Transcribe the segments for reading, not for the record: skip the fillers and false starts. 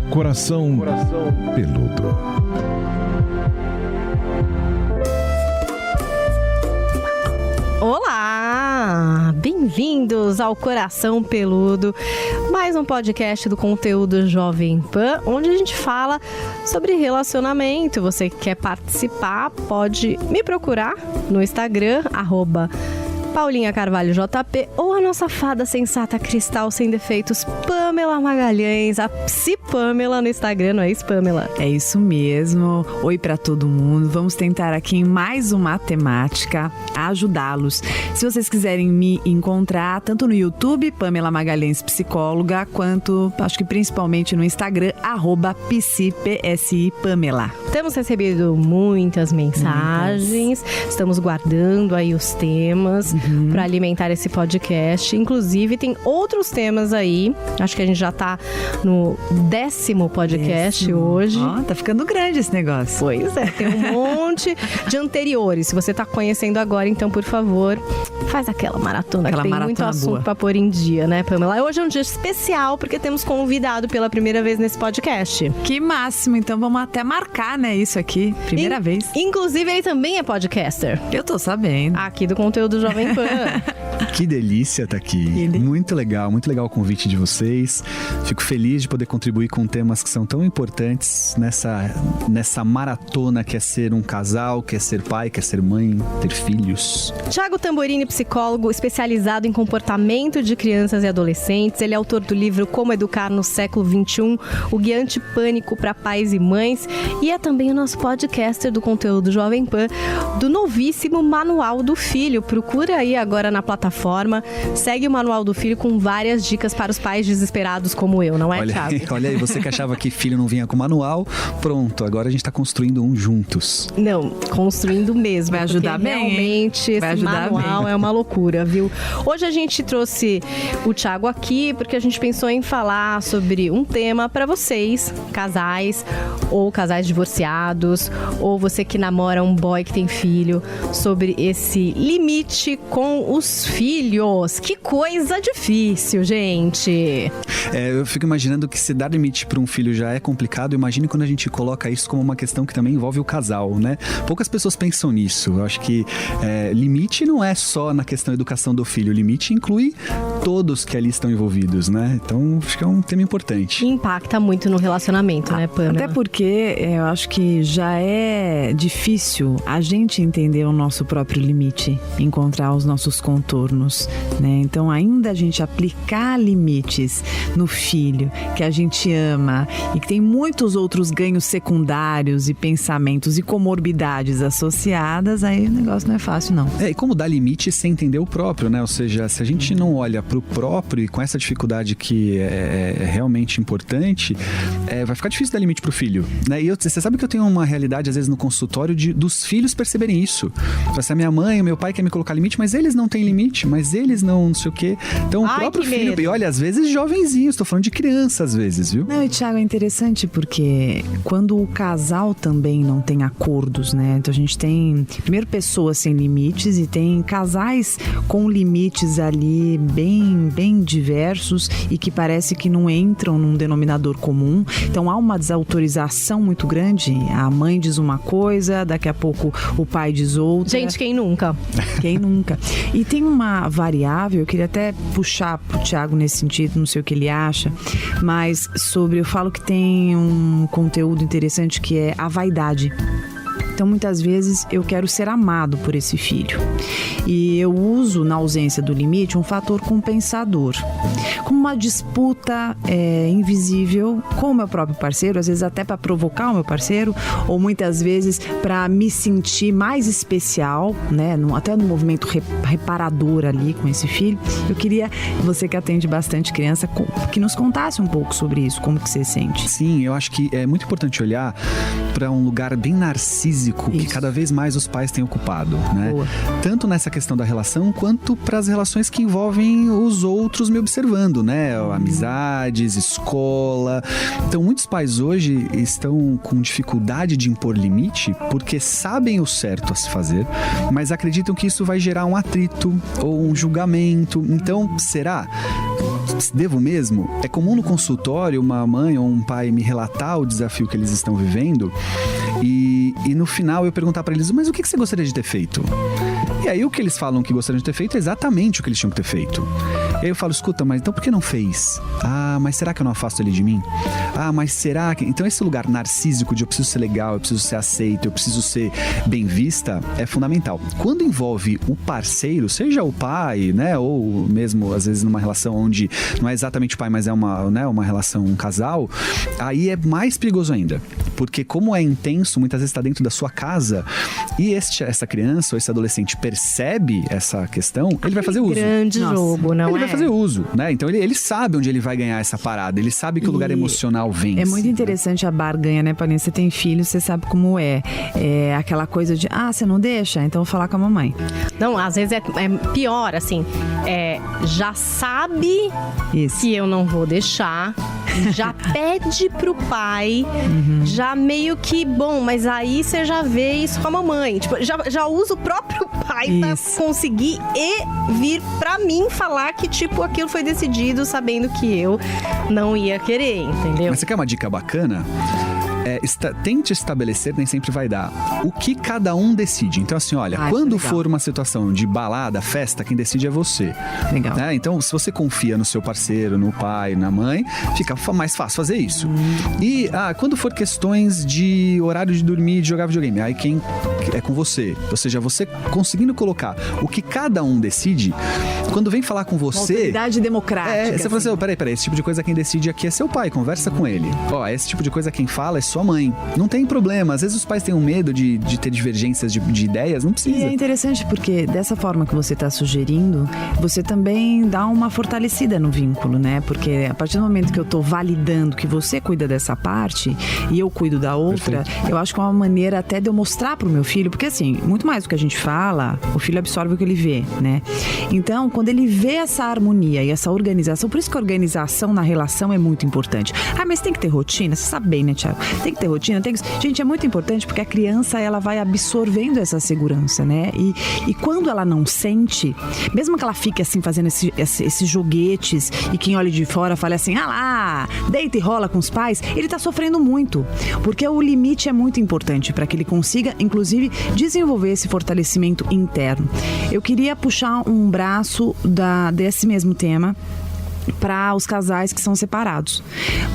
Coração Peludo. Olá! Bem-vindos ao Coração Peludo, mais um podcast do conteúdo Jovem Pan, onde a gente fala sobre relacionamento. Você que quer participar, pode me procurar no Instagram, @Paulinha Carvalho JP, ou a nossa fada sensata cristal sem defeitos, Pamela Magalhães, a Psi Pamela no Instagram, não é isso, Pamela? É isso mesmo. Oi pra todo mundo. Vamos tentar aqui em mais uma temática ajudá-los. Se vocês quiserem me encontrar, tanto no YouTube, Pamela Magalhães Psicóloga, quanto, acho que principalmente no Instagram, @PSI Pamela. Temos recebido muitas mensagens, estamos guardando aí os temas para alimentar esse podcast. Inclusive, tem outros temas aí. Acho que a gente já tá no 10º podcast hoje. Ó, tá ficando grande esse negócio. Pois é, tem um monte de anteriores. Se você tá conhecendo agora, então, por favor, faz aquela maratona, que tem muito assunto para pôr em dia, né, Pamela? Hoje é um dia especial, porque temos convidado pela primeira vez nesse podcast. Que máximo, então vamos até marcar, né, isso aqui, primeira vez. Inclusive, ele também é podcaster. Eu tô sabendo. Aqui do conteúdo Jovem Pan. Que delícia estar aqui. Muito legal o convite de vocês. Fico feliz de poder contribuir com temas que são tão importantes nessa maratona que é ser um casal, que é ser pai, que é ser mãe, ter filhos. Thiago Tamborini, psicólogo especializado em comportamento de crianças e adolescentes. Ele é autor do livro Como Educar no Século XXI, o guia antipânico para pais e mães. E é também o nosso podcaster do conteúdo Jovem Pan, do novíssimo Manual do Filho. Procura aí agora na plataforma. Segue o Manual do Filho com várias dicas para os pais desesperados como eu, não é, Thiago? Olha aí, você que achava que filho não vinha com manual, pronto, agora a gente tá construindo um juntos. Não, construindo mesmo. Vai ajudar bem, realmente, esse manual é uma loucura, viu? Hoje a gente trouxe o Thiago aqui porque a gente pensou em falar sobre um tema para vocês, casais ou casais divorciados, ou você que namora um boy que tem filho, sobre esse limite com os filhos. Que coisa difícil, gente. Eu fico imaginando que se dar limite para um filho já é complicado, imagine quando a gente coloca isso como uma questão que também envolve o casal, né? Poucas pessoas pensam nisso. Eu acho que limite não é só na questão da educação do filho, o limite inclui todos que ali estão envolvidos, né? Então, acho que é um tema importante. Impacta muito no relacionamento, né, Pamela? Até porque eu acho que já é difícil a gente entender o nosso próprio limite, encontrar os nossos contornos, né? Então, ainda a gente aplicar limites no filho que a gente ama e que tem muitos outros ganhos secundários e pensamentos e comorbidades associadas, aí o negócio não é fácil, não. E como dar limite sem entender o próprio, né? Ou seja, se a gente não olha pro próprio e com essa dificuldade que é realmente importante, vai ficar difícil dar limite pro filho, né? E você sabe que eu tenho uma realidade, às vezes, no consultório dos filhos perceberem isso. Se a minha mãe, o meu pai quer me colocar limite, mas eles não têm limite, mas eles não sei o quê. Então, o próprio filho... medo. E olha, às vezes jovenzinhos, tô falando de criança, às vezes, viu? Não, e Thiago, é interessante porque quando o casal também não tem acordos, né? Então, a gente tem, primeiro, pessoas sem limites e tem casais com limites ali bem diversos e que parece que não entram num denominador comum. Então, há uma desautorização muito grande. A mãe diz uma coisa, daqui a pouco o pai diz outra. Gente, quem nunca? Quem nunca? E tem uma variável, eu queria até puxar pro Thiago nesse sentido, não sei o que ele acha, mas eu falo que tem um conteúdo interessante que é a vaidade. Então, muitas vezes, eu quero ser amado por esse filho. E eu uso, na ausência do limite, um fator compensador. Como uma disputa invisível com o meu próprio parceiro, às vezes até para provocar o meu parceiro, ou muitas vezes para me sentir mais especial, né? Até no movimento reparador ali com esse filho. Eu queria, você que atende bastante criança, que nos contasse um pouco sobre isso, como que você sente. Sim, eu acho que é muito importante olhar para um lugar bem narcísico que cada vez mais os pais têm ocupado, né? Boa. Tanto nessa questão da relação quanto para as relações que envolvem os outros me observando, né? Amizades, escola. Então, muitos pais hoje estão com dificuldade de impor limite porque sabem o certo a se fazer, mas acreditam que isso vai gerar um atrito ou um julgamento. Então, será? Devo mesmo? É comum no consultório uma mãe ou um pai me relatar o desafio que eles estão vivendo e no final eu perguntar para eles, mas o que você gostaria de ter feito? E aí o que eles falam que gostariam de ter feito é exatamente o que eles tinham que ter feito. E aí eu falo, escuta, mas então por que não fez? Ah, mas será que eu não afasto ele de mim? Ah, mas será que... Então esse lugar narcísico de eu preciso ser legal, eu preciso ser aceito, eu preciso ser bem vista, é fundamental. Quando envolve o parceiro, seja o pai, né, ou mesmo às vezes numa relação onde não é exatamente o pai, mas é uma relação, um casal, aí é mais perigoso ainda. Porque como é intenso, muitas vezes está dentro da sua casa e essa criança ou esse adolescente percebe essa questão, ele vai fazer uso. Grande jogo, não é? Ele vai fazer uso, né? Então ele sabe onde ele vai ganhar essa parada, ele sabe que o lugar emocional vence. É muito interessante a barganha, né, Paulinha? Você tem filho, você sabe como é. É aquela coisa de, você não deixa? Então eu vou falar com a mamãe. Não, às vezes é pior, assim, já sabe que eu não vou deixar, já pede pro pai, já meio que, bom, mas aí você já vê isso com a mamãe. Tipo, já usa o próprio pai pra conseguir vir pra mim falar que, tipo, aquilo foi decidido sabendo que eu não ia querer, entendeu? Mas você quer uma dica bacana? Tente estabelecer, nem sempre vai dar, o que cada um decide. Então assim, olha, quando for uma situação de balada, festa, quem decide é você. Legal. Né? Então, se você confia no seu parceiro, no pai, na mãe, fica mais fácil fazer isso. E quando for questões de horário de dormir, de jogar videogame, aí quem é com você. Ou seja, você conseguindo colocar o que cada um decide, quando vem falar com você... Uma autoridade democrática. Você fala assim, peraí, esse tipo de coisa quem decide aqui é seu pai, conversa com ele. Esse tipo de coisa quem fala é sua mãe. Não tem problema. Às vezes os pais têm um medo de ter divergências de ideias, não precisa. E é interessante porque dessa forma que você está sugerindo, você também dá uma fortalecida no vínculo, né? Porque a partir do momento que eu estou validando que você cuida dessa parte e eu cuido da outra, eu acho que é uma maneira até de eu mostrar pro meu filho, porque assim, muito mais do que a gente fala, o filho absorve o que ele vê, né? Então, quando ele vê essa harmonia e essa organização, por isso que a organização na relação é muito importante. Mas tem que ter rotina? Você sabe bem, né, Thiago? Tem que ter rotina, Gente, é muito importante porque a criança, ela vai absorvendo essa segurança, né? E quando ela não sente, mesmo que ela fique assim, fazendo esses joguetes e quem olha de fora fala assim, deita e rola com os pais, ele tá sofrendo muito. Porque o limite é muito importante para que ele consiga, inclusive, desenvolver esse fortalecimento interno. Eu queria puxar um braço desse mesmo tema para os casais que são separados.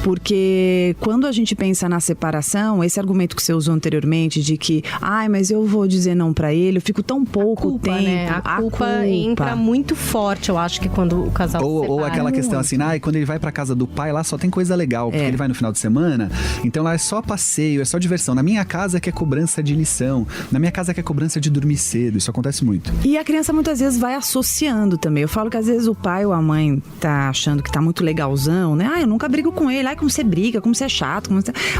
Porque quando a gente pensa na separação, esse argumento que você usou anteriormente de que, mas eu vou dizer não para ele, eu fico tão pouco tempo. Né? A culpa entra muito forte, eu acho que quando o casal se separa. Ou aquela questão assim, quando ele vai para casa do pai, lá só tem coisa legal, porque ele vai no final de semana, então lá é só passeio, é só diversão. Na minha casa que é cobrança de lição, na minha casa que é cobrança de dormir cedo, isso acontece muito. E a criança muitas vezes vai associando também. Eu falo que às vezes o pai ou a mãe tá achando que tá muito legalzão, né? Eu nunca brigo com ele. Como você briga, como você é chato.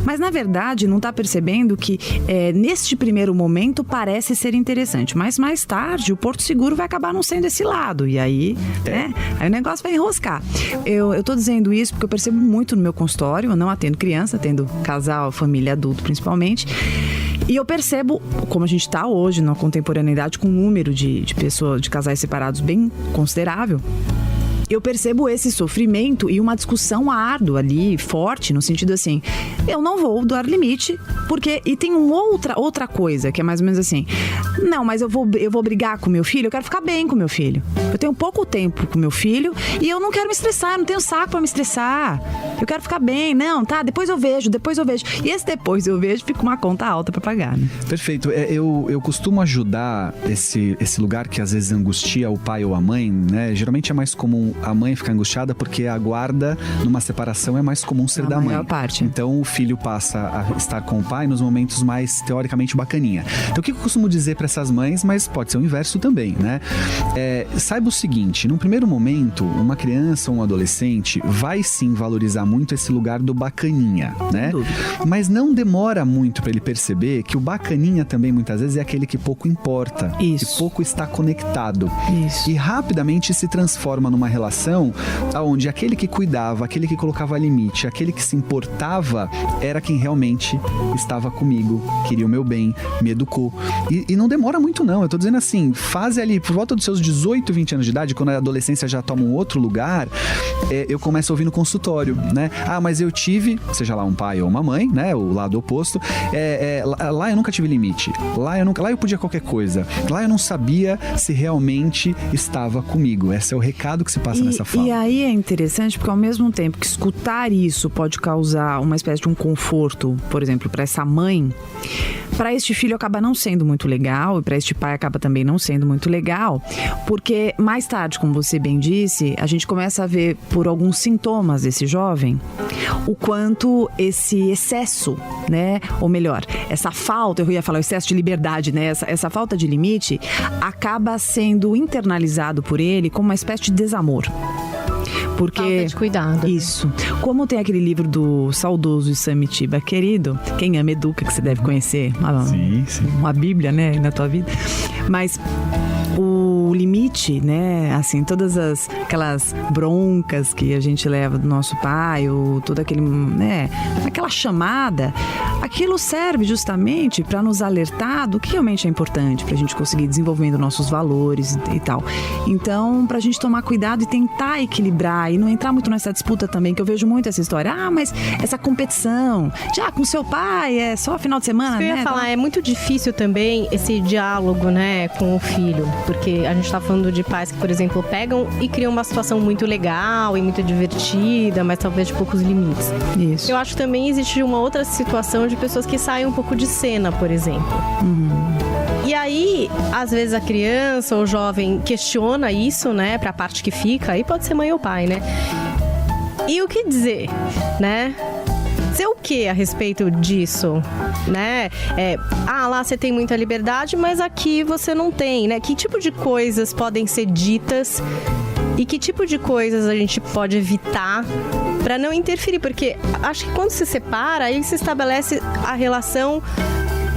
Mas, na verdade, não tá percebendo que neste primeiro momento parece ser interessante. Mas mais tarde, o Porto Seguro vai acabar não sendo esse lado. E aí, aí o negócio vai enroscar. Eu tô dizendo isso porque eu percebo muito no meu consultório. Eu não atendo criança, atendo casal, família, adulto, principalmente. E eu percebo, como a gente está hoje na contemporaneidade, com um número de pessoas, de casais separados bem considerável, eu percebo esse sofrimento e uma discussão árdua ali, forte, no sentido assim, eu não vou dar limite, porque... E tem outra coisa, que é mais ou menos assim, não, mas eu vou brigar com meu filho, eu quero ficar bem com meu filho. Eu tenho pouco tempo com meu filho e eu não quero me estressar, eu não tenho saco pra me estressar. Eu quero ficar bem, depois eu vejo. E esse depois eu vejo, fica uma conta alta pra pagar, né? Perfeito. Eu costumo ajudar esse lugar que às vezes angustia o pai ou a mãe, né? Geralmente é mais comum a mãe fica angustiada porque a guarda numa separação é mais comum ser da mãe. maior parte. Então o filho passa a estar com o pai nos momentos mais teoricamente bacaninha. Então o que eu costumo dizer para essas mães, mas pode ser o inverso também, né? Saiba o seguinte, num primeiro momento, uma criança ou um adolescente vai sim valorizar muito esse lugar do bacaninha, né? Mas não demora muito para ele perceber que o bacaninha também muitas vezes é aquele que pouco importa, Isso. que pouco está conectado. Isso. E rapidamente se transforma numa relação onde aquele que cuidava, aquele que colocava limite, aquele que se importava era quem realmente estava comigo, queria o meu bem, me educou. E não demora muito não, eu tô dizendo assim, fase ali por volta dos seus 18, 20 anos de idade, quando a adolescência já toma um outro lugar, eu começo a ouvir no consultório, né? Ah, mas eu tive, seja lá um pai ou uma mãe, né? O lado oposto, lá eu nunca tive limite, lá eu podia qualquer coisa, lá eu não sabia se realmente estava comigo. Esse é o recado que se passa nessa fala. E aí é interessante porque ao mesmo tempo que escutar isso pode causar uma espécie de um conforto, por exemplo, para essa mãe, para este filho acaba não sendo muito legal e para este pai acaba também não sendo muito legal, porque mais tarde, como você bem disse, a gente começa a ver por alguns sintomas desse jovem o quanto esse excesso, né, ou melhor, essa falta, eu ia falar o excesso de liberdade, né, essa falta de limite acaba sendo internalizado por ele como uma espécie de desamor. Porque falta de cuidado. Isso. Como tem aquele livro do saudoso Samitiba Querido, Quem Ama Educa, que você deve conhecer. Sim. Uma bíblia, né, na tua vida. Mas o limite, né, assim, todas aquelas broncas que a gente leva do nosso pai, ou todo aquele, né, aquela chamada, aquilo serve justamente para nos alertar do que realmente é importante, para a gente conseguir desenvolvendo nossos valores e tal. Então, para a gente tomar cuidado e tentar equilibrar e não entrar muito nessa disputa também, que eu vejo muito essa história, mas essa competição, já com seu pai, é só final de semana, né? Eu ia falar, é muito difícil também esse diálogo, né, com o filho, porque a gente tá falando de pais que, por exemplo, pegam e criam uma situação muito legal e muito divertida, mas talvez de poucos limites. Isso. Eu acho que também existe uma outra situação de pessoas que saem um pouco de cena, por exemplo. E aí, às vezes a criança ou o jovem questiona isso, né, pra parte que fica, aí pode ser mãe ou pai, né? E o que dizer, né? Dizer o que a respeito disso, né? Lá você tem muita liberdade, mas aqui você não tem, né? Que tipo de coisas podem ser ditas e que tipo de coisas a gente pode evitar para não interferir? Porque acho que quando se separa, aí se estabelece a relação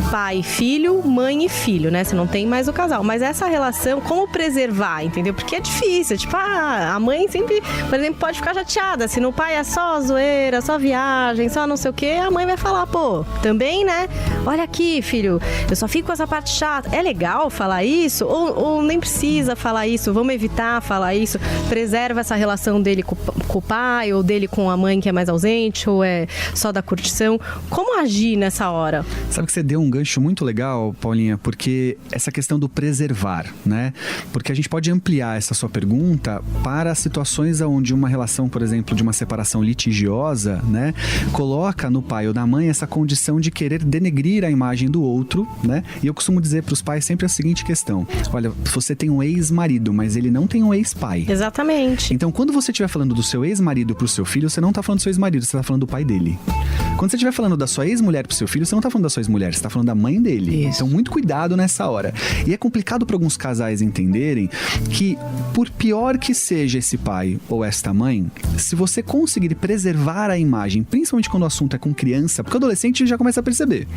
pai e filho, mãe e filho, né? Você não tem mais o casal. Mas essa relação, como preservar, entendeu? Porque é difícil. Tipo, a mãe sempre, por exemplo, pode ficar chateada. Se no pai é só zoeira, só viagem, só não sei o quê, a mãe vai falar, pô, também, né? Olha aqui, filho, eu só fico com essa parte chata. É legal falar isso? Ou nem precisa falar isso? Vamos evitar falar isso? Preserva essa relação dele com o pai ou dele com a mãe que é mais ausente ou é só da curtição. Como agir nessa hora? Sabe que você deu um gancho muito legal, Paulinha, porque essa questão do preservar, né? Porque a gente pode ampliar essa sua pergunta para situações onde uma relação, por exemplo, de uma separação litigiosa, né, coloca no pai ou na mãe essa condição de querer denegrir a imagem do outro, né? E eu costumo dizer para os pais sempre a seguinte questão: olha, você tem um ex-marido, mas ele não tem um ex-pai. Exatamente. Então, quando você estiver falando do seu ex-marido pro seu filho, você não tá falando do seu ex-marido, você tá falando do pai dele. Quando você estiver falando da sua ex-mulher pro seu filho, você não tá falando da sua ex-mulher, você tá falando da mãe dele. Isso. Então, muito cuidado nessa hora. E é complicado para alguns casais entenderem que, por pior que seja esse pai ou esta mãe, se você conseguir preservar a imagem, principalmente quando o assunto é com criança, porque o adolescente já começa a perceber,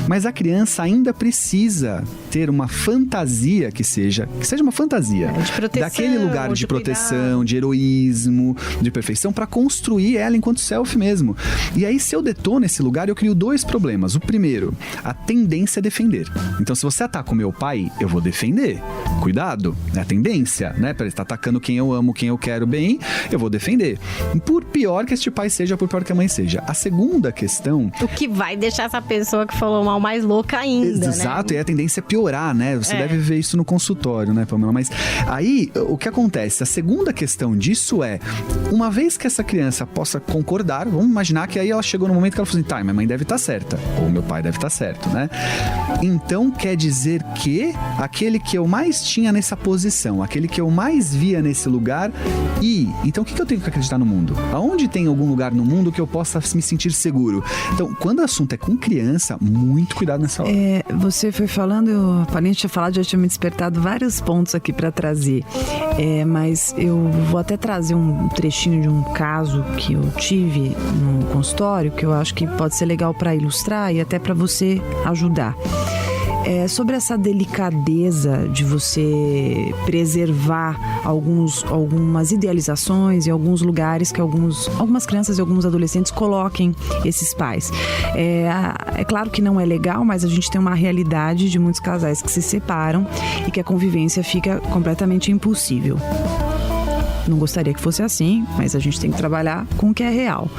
mas a criança ainda precisa ter uma fantasia que seja uma fantasia de proteção, daquele lugar de proteção, cuidar, de heroísmo, de perfeição, para construir ela enquanto self mesmo. E aí, se eu detono esse lugar, eu crio dois problemas. O primeiro, a tendência a defender. Então, se você ataca o meu pai, eu vou defender. Cuidado, é a tendência, né? Para ele estar atacando quem eu amo, quem eu quero bem, eu vou defender. Por pior que este pai seja, por pior que a mãe seja. A segunda questão... O que vai deixar essa pessoa que falou mal mais louca ainda, exato, né? E a tendência é piorar, né? Você deve ver isso no consultório, né, Pamela? Mas aí, o que acontece? A segunda questão disso é, uma vez que essa criança possa concordar, vamos imaginar que aí ela chegou no momento que que ela falou assim, tá, minha mãe deve estar certa, ou meu pai deve estar certo, né? Então quer dizer que aquele que eu mais tinha nessa posição, aquele que eu mais via nesse lugar, então o que eu tenho que acreditar no mundo? Aonde tem algum lugar no mundo que eu possa me sentir seguro? Então, quando o assunto é com criança, muito cuidado nessa hora. Você foi falando, a gente tinha falado, já tinha me despertado vários pontos aqui para trazer, mas eu vou até trazer um trechinho de um caso que eu tive no consultório, que eu acho que pode ser legal para ilustrar e até para você ajudar. Sobre essa delicadeza de você preservar algumas idealizações e alguns lugares que algumas crianças e alguns adolescentes coloquem esses pais. É claro que não é legal, mas a gente tem uma realidade de muitos casais que se separam e que a convivência fica completamente impossível. Não gostaria que fosse assim, mas a gente tem que trabalhar com o que é real.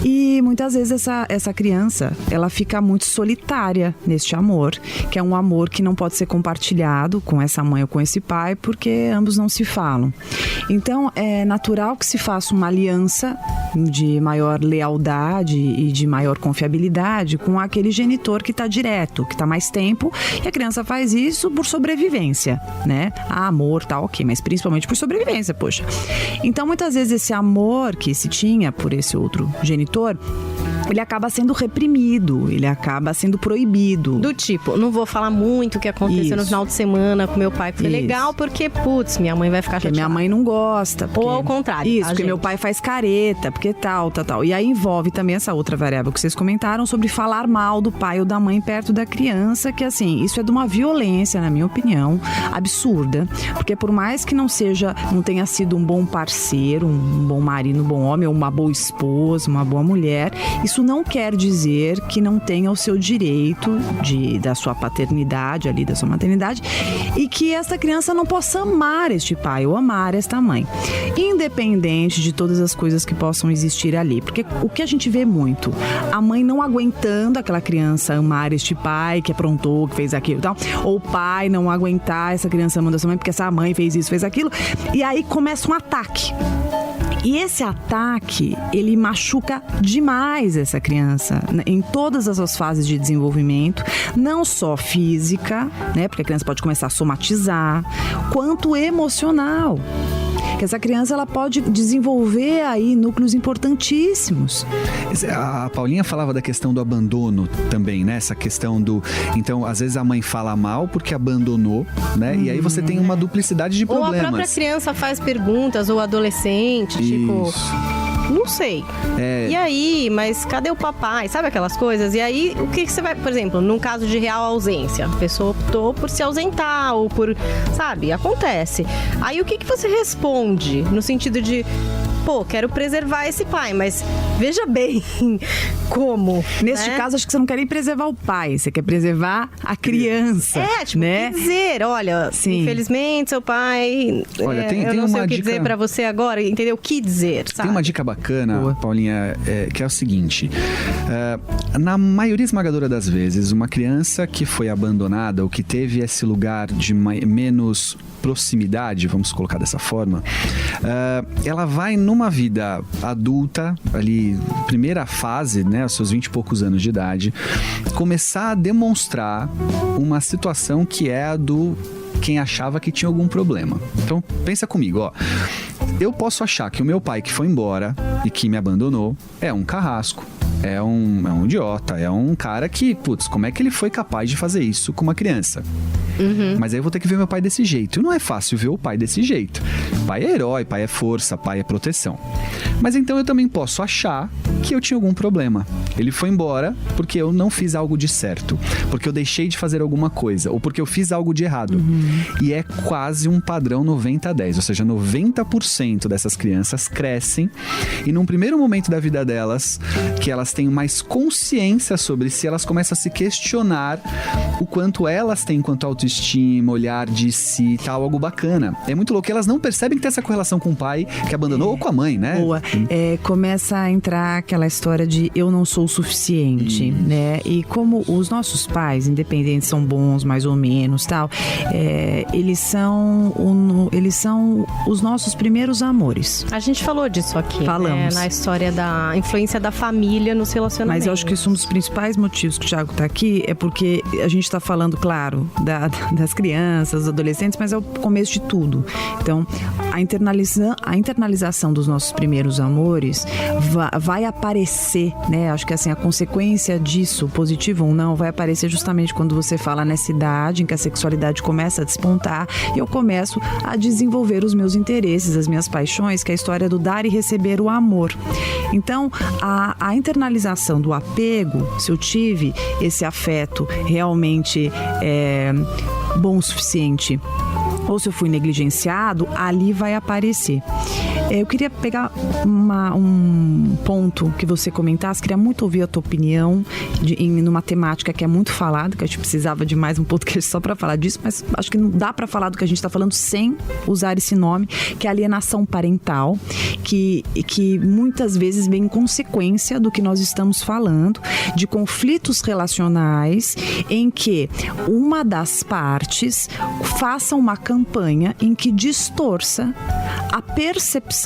E muitas vezes essa criança, ela fica muito solitária neste amor, que é um amor que não pode ser compartilhado com essa mãe ou com esse pai, porque ambos não se falam. Então, é natural que se faça uma aliança de maior lealdade e de maior confiabilidade com aquele genitor que está direto, que está mais tempo, e a criança faz isso por sobrevivência, né? Amor, tá ok, mas principalmente por sobrevivência, poxa. Então, muitas vezes esse amor que se tinha por esse outro genitor, ele acaba sendo reprimido, ele acaba sendo proibido. Do tipo, não vou falar muito o que aconteceu no final de semana com meu pai, que foi legal, porque, putz, minha mãe vai ficar chateada. Porque minha mãe não gosta. Ou ao contrário. Isso, porque meu pai faz careta, porque tal. E aí envolve também essa outra variável que vocês comentaram sobre falar mal do pai ou da mãe perto da criança, que assim, isso é de uma violência, na minha opinião, absurda. Porque por mais que não tenha sido um bom parceiro, um bom marido, um bom homem, ou uma boa esposa, uma boa mulher, isso não quer dizer que não tenha o seu direito da sua paternidade ali, da sua maternidade, e que essa criança não possa amar este pai ou amar esta mãe, independente de todas as coisas que possam existir ali. Porque o que a gente vê muito, a mãe não aguentando aquela criança amar este pai que aprontou, que fez aquilo e tal, ou o pai não aguentar essa criança amando essa mãe porque essa mãe fez isso, fez aquilo, e aí começa um ataque. E esse ataque, ele machuca demais essa criança, né, em todas as suas fases de desenvolvimento, não só física, né, porque a criança pode começar a somatizar, quanto emocional. Que essa criança, ela pode desenvolver aí núcleos importantíssimos. A Paulinha falava da questão do abandono também, né? Essa questão do... Então, às vezes a mãe fala mal porque abandonou, né? E aí você tem uma duplicidade de problemas. Ou a própria criança faz perguntas, ou adolescente, tipo... Não sei. E aí, mas cadê o papai? Sabe aquelas coisas? E aí, o que você vai... Por exemplo, num caso de real ausência, a pessoa optou por se ausentar ou por... Sabe? Acontece. Aí, o que você responde? No sentido de... Pô, quero preservar esse pai, mas veja bem como. Neste caso, acho que você não quer nem preservar o pai, você quer preservar a criança. Quer dizer, olha, infelizmente seu pai... Olha, eu não sei o que dizer pra você agora, entendeu? O que dizer, sabe? Tem uma dica bacana, Paulinha, que é o seguinte. Na maioria esmagadora das vezes, uma criança que foi abandonada ou que teve esse lugar de menos proximidade, vamos colocar dessa forma, ela vai numa vida adulta, ali, primeira fase, né, aos seus 20 e poucos anos de idade, começar a demonstrar uma situação que é a do quem achava que tinha algum problema. Então, pensa comigo, ó. Eu posso achar que o meu pai que foi embora e que me abandonou é um carrasco, é um idiota, é um cara que, putz, como é que ele foi capaz de fazer isso com uma criança? Mas aí eu vou ter que ver meu pai desse jeito. E não é fácil ver o pai desse jeito. Pai é herói, pai é força, pai é proteção. Mas então eu também posso achar que eu tinha algum problema. Ele foi embora porque eu não fiz algo de certo, porque eu deixei de fazer alguma coisa, ou porque eu fiz algo de errado. E é quase um padrão 90-10, ou seja, 90% dessas crianças crescem e num primeiro momento da vida delas, que elas têm mais consciência sobre si, elas começam a se questionar o quanto elas têm enquanto autoestima, olhar de si e tal, algo bacana. É muito louco, elas não percebem que tem essa correlação com o pai que abandonou ou com a mãe, né? Boa. Começa a entrar aquela história de eu não sou o suficiente, né? E como os nossos pais, independentes, são bons, mais ou menos, tal, eles são os nossos primeiros amores. A gente falou disso aqui, Falamos. né? Na história da influência da família nos relacionamentos. Mas eu acho que isso é um dos principais motivos que o Thiago está aqui, é porque a gente está falando, claro, das crianças, dos adolescentes, mas é o começo de tudo. Então, a internalização dos nossos primeiros amores vai aparecer, né? Acho que assim, a consequência disso, positivo ou não, vai aparecer justamente quando você fala nessa idade em que a sexualidade começa a despontar e eu começo a desenvolver os meus interesses, as minhas paixões, que é a história do dar e receber o amor. Então, a internalização do apego, se eu tive esse afeto realmente bom o suficiente, ou se eu fui negligenciado, ali vai aparecer. Eu queria pegar um ponto que você comentasse, queria muito ouvir a tua opinião numa temática que é muito falada, que a gente precisava de mais um podcast só para falar disso, mas acho que não dá para falar do que a gente está falando sem usar esse nome, que é a alienação parental, que muitas vezes vem em consequência do que nós estamos falando, de conflitos relacionais em que uma das partes faça uma campanha em que distorça a percepção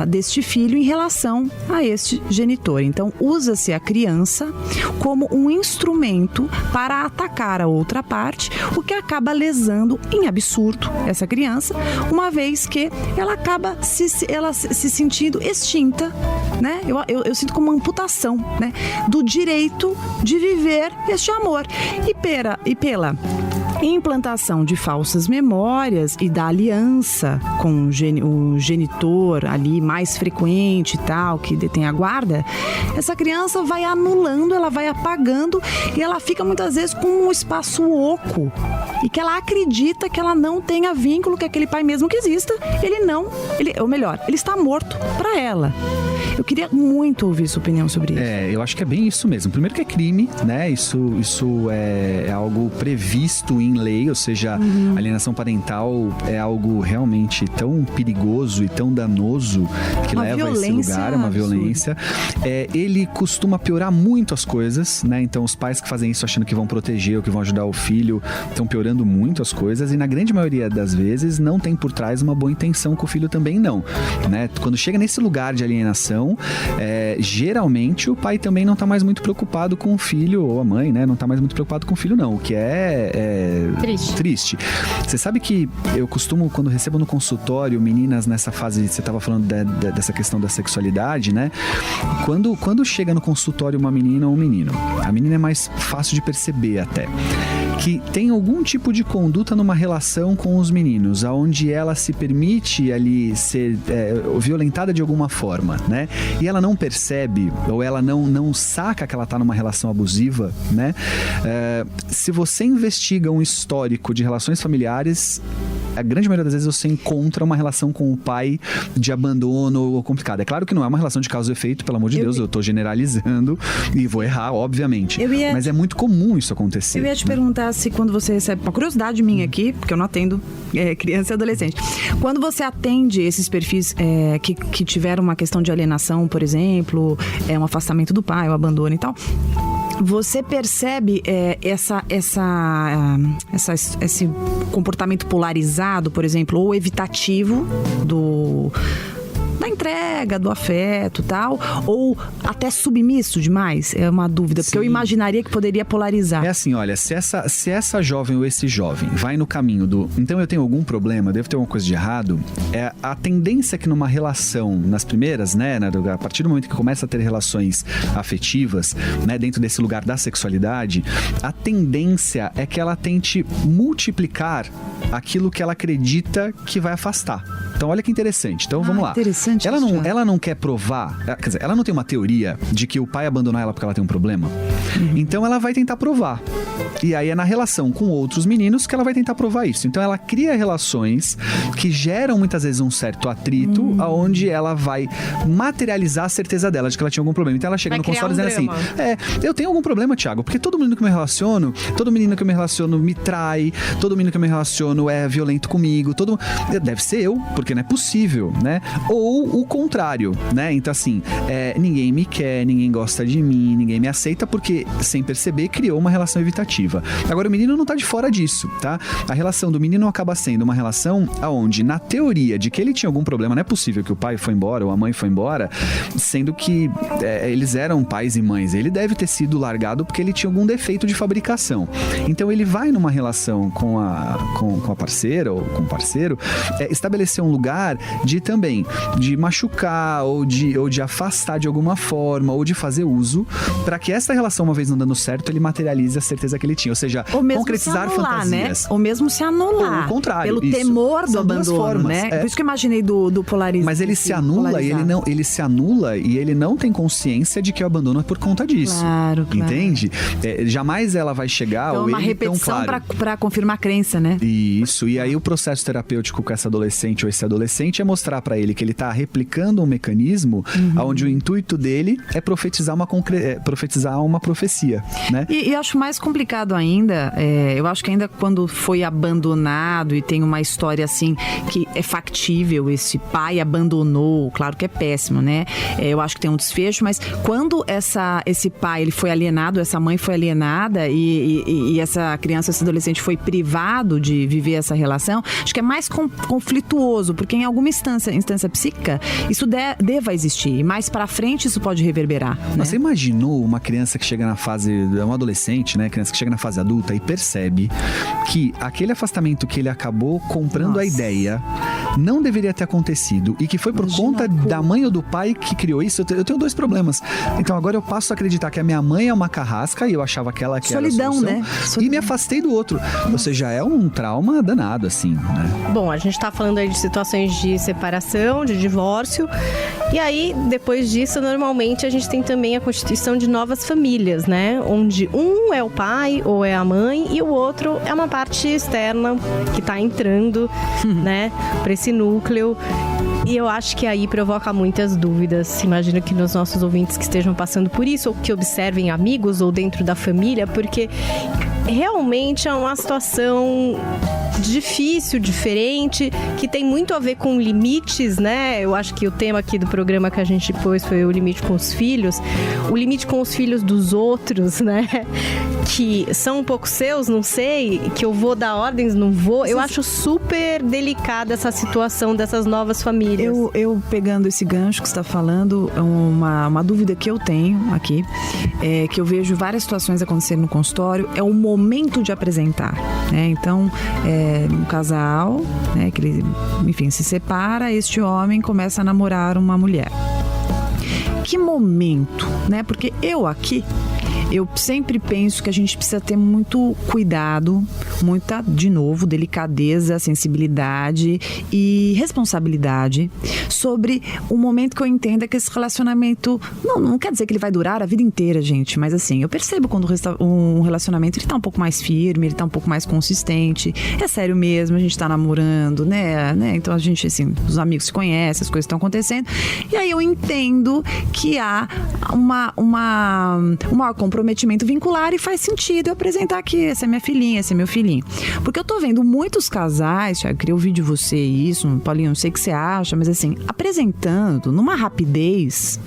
deste filho em relação a este genitor. Então, usa-se a criança como um instrumento para atacar a outra parte, o que acaba lesando em absurdo essa criança, uma vez que ela acaba se sentindo extinta, né? Eu sinto como uma amputação, né? Do direito de viver este amor. E pela implantação de falsas memórias e da aliança com o genitor ali mais frequente e tal, que detém a guarda, essa criança vai anulando, ela vai apagando e ela fica muitas vezes com um espaço oco e que ela acredita que ela não tenha vínculo, que aquele pai mesmo que exista, ou melhor, ele está morto para ela. Eu queria muito ouvir sua opinião sobre isso. Eu acho que é bem isso mesmo. Primeiro que é crime, né? Isso é algo previsto em lei, ou seja, a alienação parental é algo realmente tão perigoso e tão danoso que leva a esse lugar, é uma violência. Ele costuma piorar muito as coisas, né? Então os pais que fazem isso achando que vão proteger ou que vão ajudar o filho estão piorando muito as coisas e na grande maioria das vezes não tem por trás uma boa intenção com o filho também não, né? Quando chega nesse lugar de alienação, geralmente o pai também não está mais muito preocupado com o filho, ou a mãe, né? Não está mais muito preocupado com o filho, não. O que é triste. Você sabe que eu costumo, quando recebo no consultório meninas nessa fase, você estava falando dessa questão da sexualidade, né? Quando chega no consultório uma menina ou um menino, a menina é mais fácil de perceber até, que tem algum tipo de conduta numa relação com os meninos, onde ela se permite ali ser violentada de alguma forma, né? E ela não percebe, ou ela não saca que ela tá numa relação abusiva, né? Se você investiga um histórico de relações familiares, a grande maioria das vezes você encontra uma relação com o pai de abandono ou complicada. É claro que não é uma relação de causa e efeito, pelo amor de Deus, eu tô generalizando e vou errar, obviamente. Mas é muito comum isso acontecer. Eu ia te perguntar se quando você recebe, uma curiosidade minha aqui, porque eu não atendo criança e adolescente, quando você atende esses perfis que tiveram uma questão de alienação, por exemplo, um afastamento do pai, o abandono e tal, você percebe esse comportamento polarizado, por exemplo, ou evitativo da entrega, do afeto e tal, ou até submisso demais? É uma dúvida, porque eu imaginaria que poderia polarizar. É assim, olha, se essa jovem ou esse jovem vai no caminho então eu tenho algum problema, devo ter alguma coisa de errado, a tendência é que numa relação, nas primeiras, né, a partir do momento que começa a ter relações afetivas, né, dentro desse lugar da sexualidade, a tendência é que ela tente multiplicar aquilo que ela acredita que vai afastar. Então olha que interessante. Então vamos lá. Interessante. Ela não quer provar, quer dizer, ela não tem uma teoria de que o pai abandonou ela porque ela tem um problema. Então ela vai tentar provar. E aí é na relação com outros meninos que ela vai tentar provar isso. Então ela cria relações que geram muitas vezes um certo atrito, aonde ela vai materializar a certeza dela de que ela tinha algum problema. Então ela chega no consultório dizendo assim, eu tenho algum problema, Thiago, porque todo menino que eu me relaciono me trai, todo menino que eu me relaciono abandono, é violento comigo, deve ser eu, porque não é possível, né? Ou o contrário, né? Então assim, ninguém me quer, ninguém gosta de mim, ninguém me aceita, porque sem perceber criou uma relação evitativa. Agora o menino não tá de fora disso, tá? A relação do menino acaba sendo uma relação onde, na teoria de que ele tinha algum problema, não é possível que o pai foi embora ou a mãe foi embora, sendo que eles eram pais e mães. Ele deve ter sido largado porque ele tinha algum defeito de fabricação. Então ele vai numa relação com a parceira ou com o parceiro, estabelecer um lugar de machucar ou de afastar de alguma forma ou de fazer uso, para que essa relação, uma vez não dando certo, ele materialize a certeza que ele tinha. Ou seja, concretizar se anular, fantasias. Né? Ou mesmo se anular. Ou o contrário. Pelo temor do abandono, formas, né? Por isso que eu imaginei do polarizar. Mas ele se anula e ele não tem consciência de que o abandono é por conta disso. Claro. Entende? Jamais ela vai chegar, então, ou uma ele repetição claro. para confirmar a crença, né? Isso. E aí o processo terapêutico com essa adolescente ou esse adolescente é mostrar para ele que ele tá replicando um mecanismo onde o intuito dele é profetizar uma profecia, né? E acho mais complicado ainda, eu acho que ainda quando foi abandonado e tem uma história assim que é factível, esse pai abandonou, claro que é péssimo, né? Eu acho que tem um desfecho, mas quando esse pai ele foi alienado, essa mãe foi alienada e essa criança, esse adolescente foi privado de viver essa relação, acho que é mais conflituoso, porque em alguma instância psíquica isso deva existir, e mais pra frente isso pode reverberar. Mas você imaginou uma criança que chega na fase, um adolescente, né, criança que chega na fase adulta e percebe que aquele afastamento que ele acabou comprando a ideia não deveria ter acontecido e que foi por conta da mãe ou do pai que criou isso? Eu tenho dois problemas. Então agora eu passo a acreditar que a minha mãe é uma carrasca e eu achava que ela que era a solução, né? E me afastei do outro. Ou seja, é um trauma danado, assim, né? Bom, a gente tá falando aí de situações de separação, de divórcio. E aí, depois disso, normalmente a gente tem também a constituição de novas famílias, né? Onde um é o pai ou é a mãe e o outro é uma parte externa que tá entrando, né? Pra esse núcleo. E eu acho que aí provoca muitas dúvidas. Imagino que nos nossos ouvintes que estejam passando por isso, ou que observem amigos ou dentro da família, porque realmente é uma situação difícil, diferente, que tem muito a ver com limites, né? Eu acho que o tema aqui do programa que a gente pôs foi o limite com os filhos. O limite com os filhos dos outros, né? Que são um pouco seus, não sei, que eu vou dar ordens, não vou. Eu acho super delicada essa situação dessas novas famílias. Eu pegando esse gancho que você está falando, uma dúvida que eu tenho aqui, que eu vejo várias situações acontecendo no consultório, é o momento de apresentar, né? Então, um casal, né, que ele, enfim, se separa, este homem começa a namorar uma mulher. Que momento, né? Porque eu sempre penso que a gente precisa ter muito cuidado, muita, de novo, delicadeza, sensibilidade e responsabilidade sobre o momento que eu entenda que esse relacionamento não quer dizer que ele vai durar a vida inteira, gente, mas assim, eu percebo quando um relacionamento ele tá um pouco mais firme, ele tá um pouco mais consistente, é sério mesmo, a gente tá namorando, né? Então a gente, assim, os amigos se conhecem, as coisas estão acontecendo, e aí eu entendo que há um maior comprometimento vincular e faz sentido eu apresentar aqui, essa é minha filhinha, esse é meu filhinho. Porque eu tô vendo muitos casais, Thiago, eu queria ouvir de você isso, Paulinho, não sei o que você acha, mas assim, apresentando numa rapidez,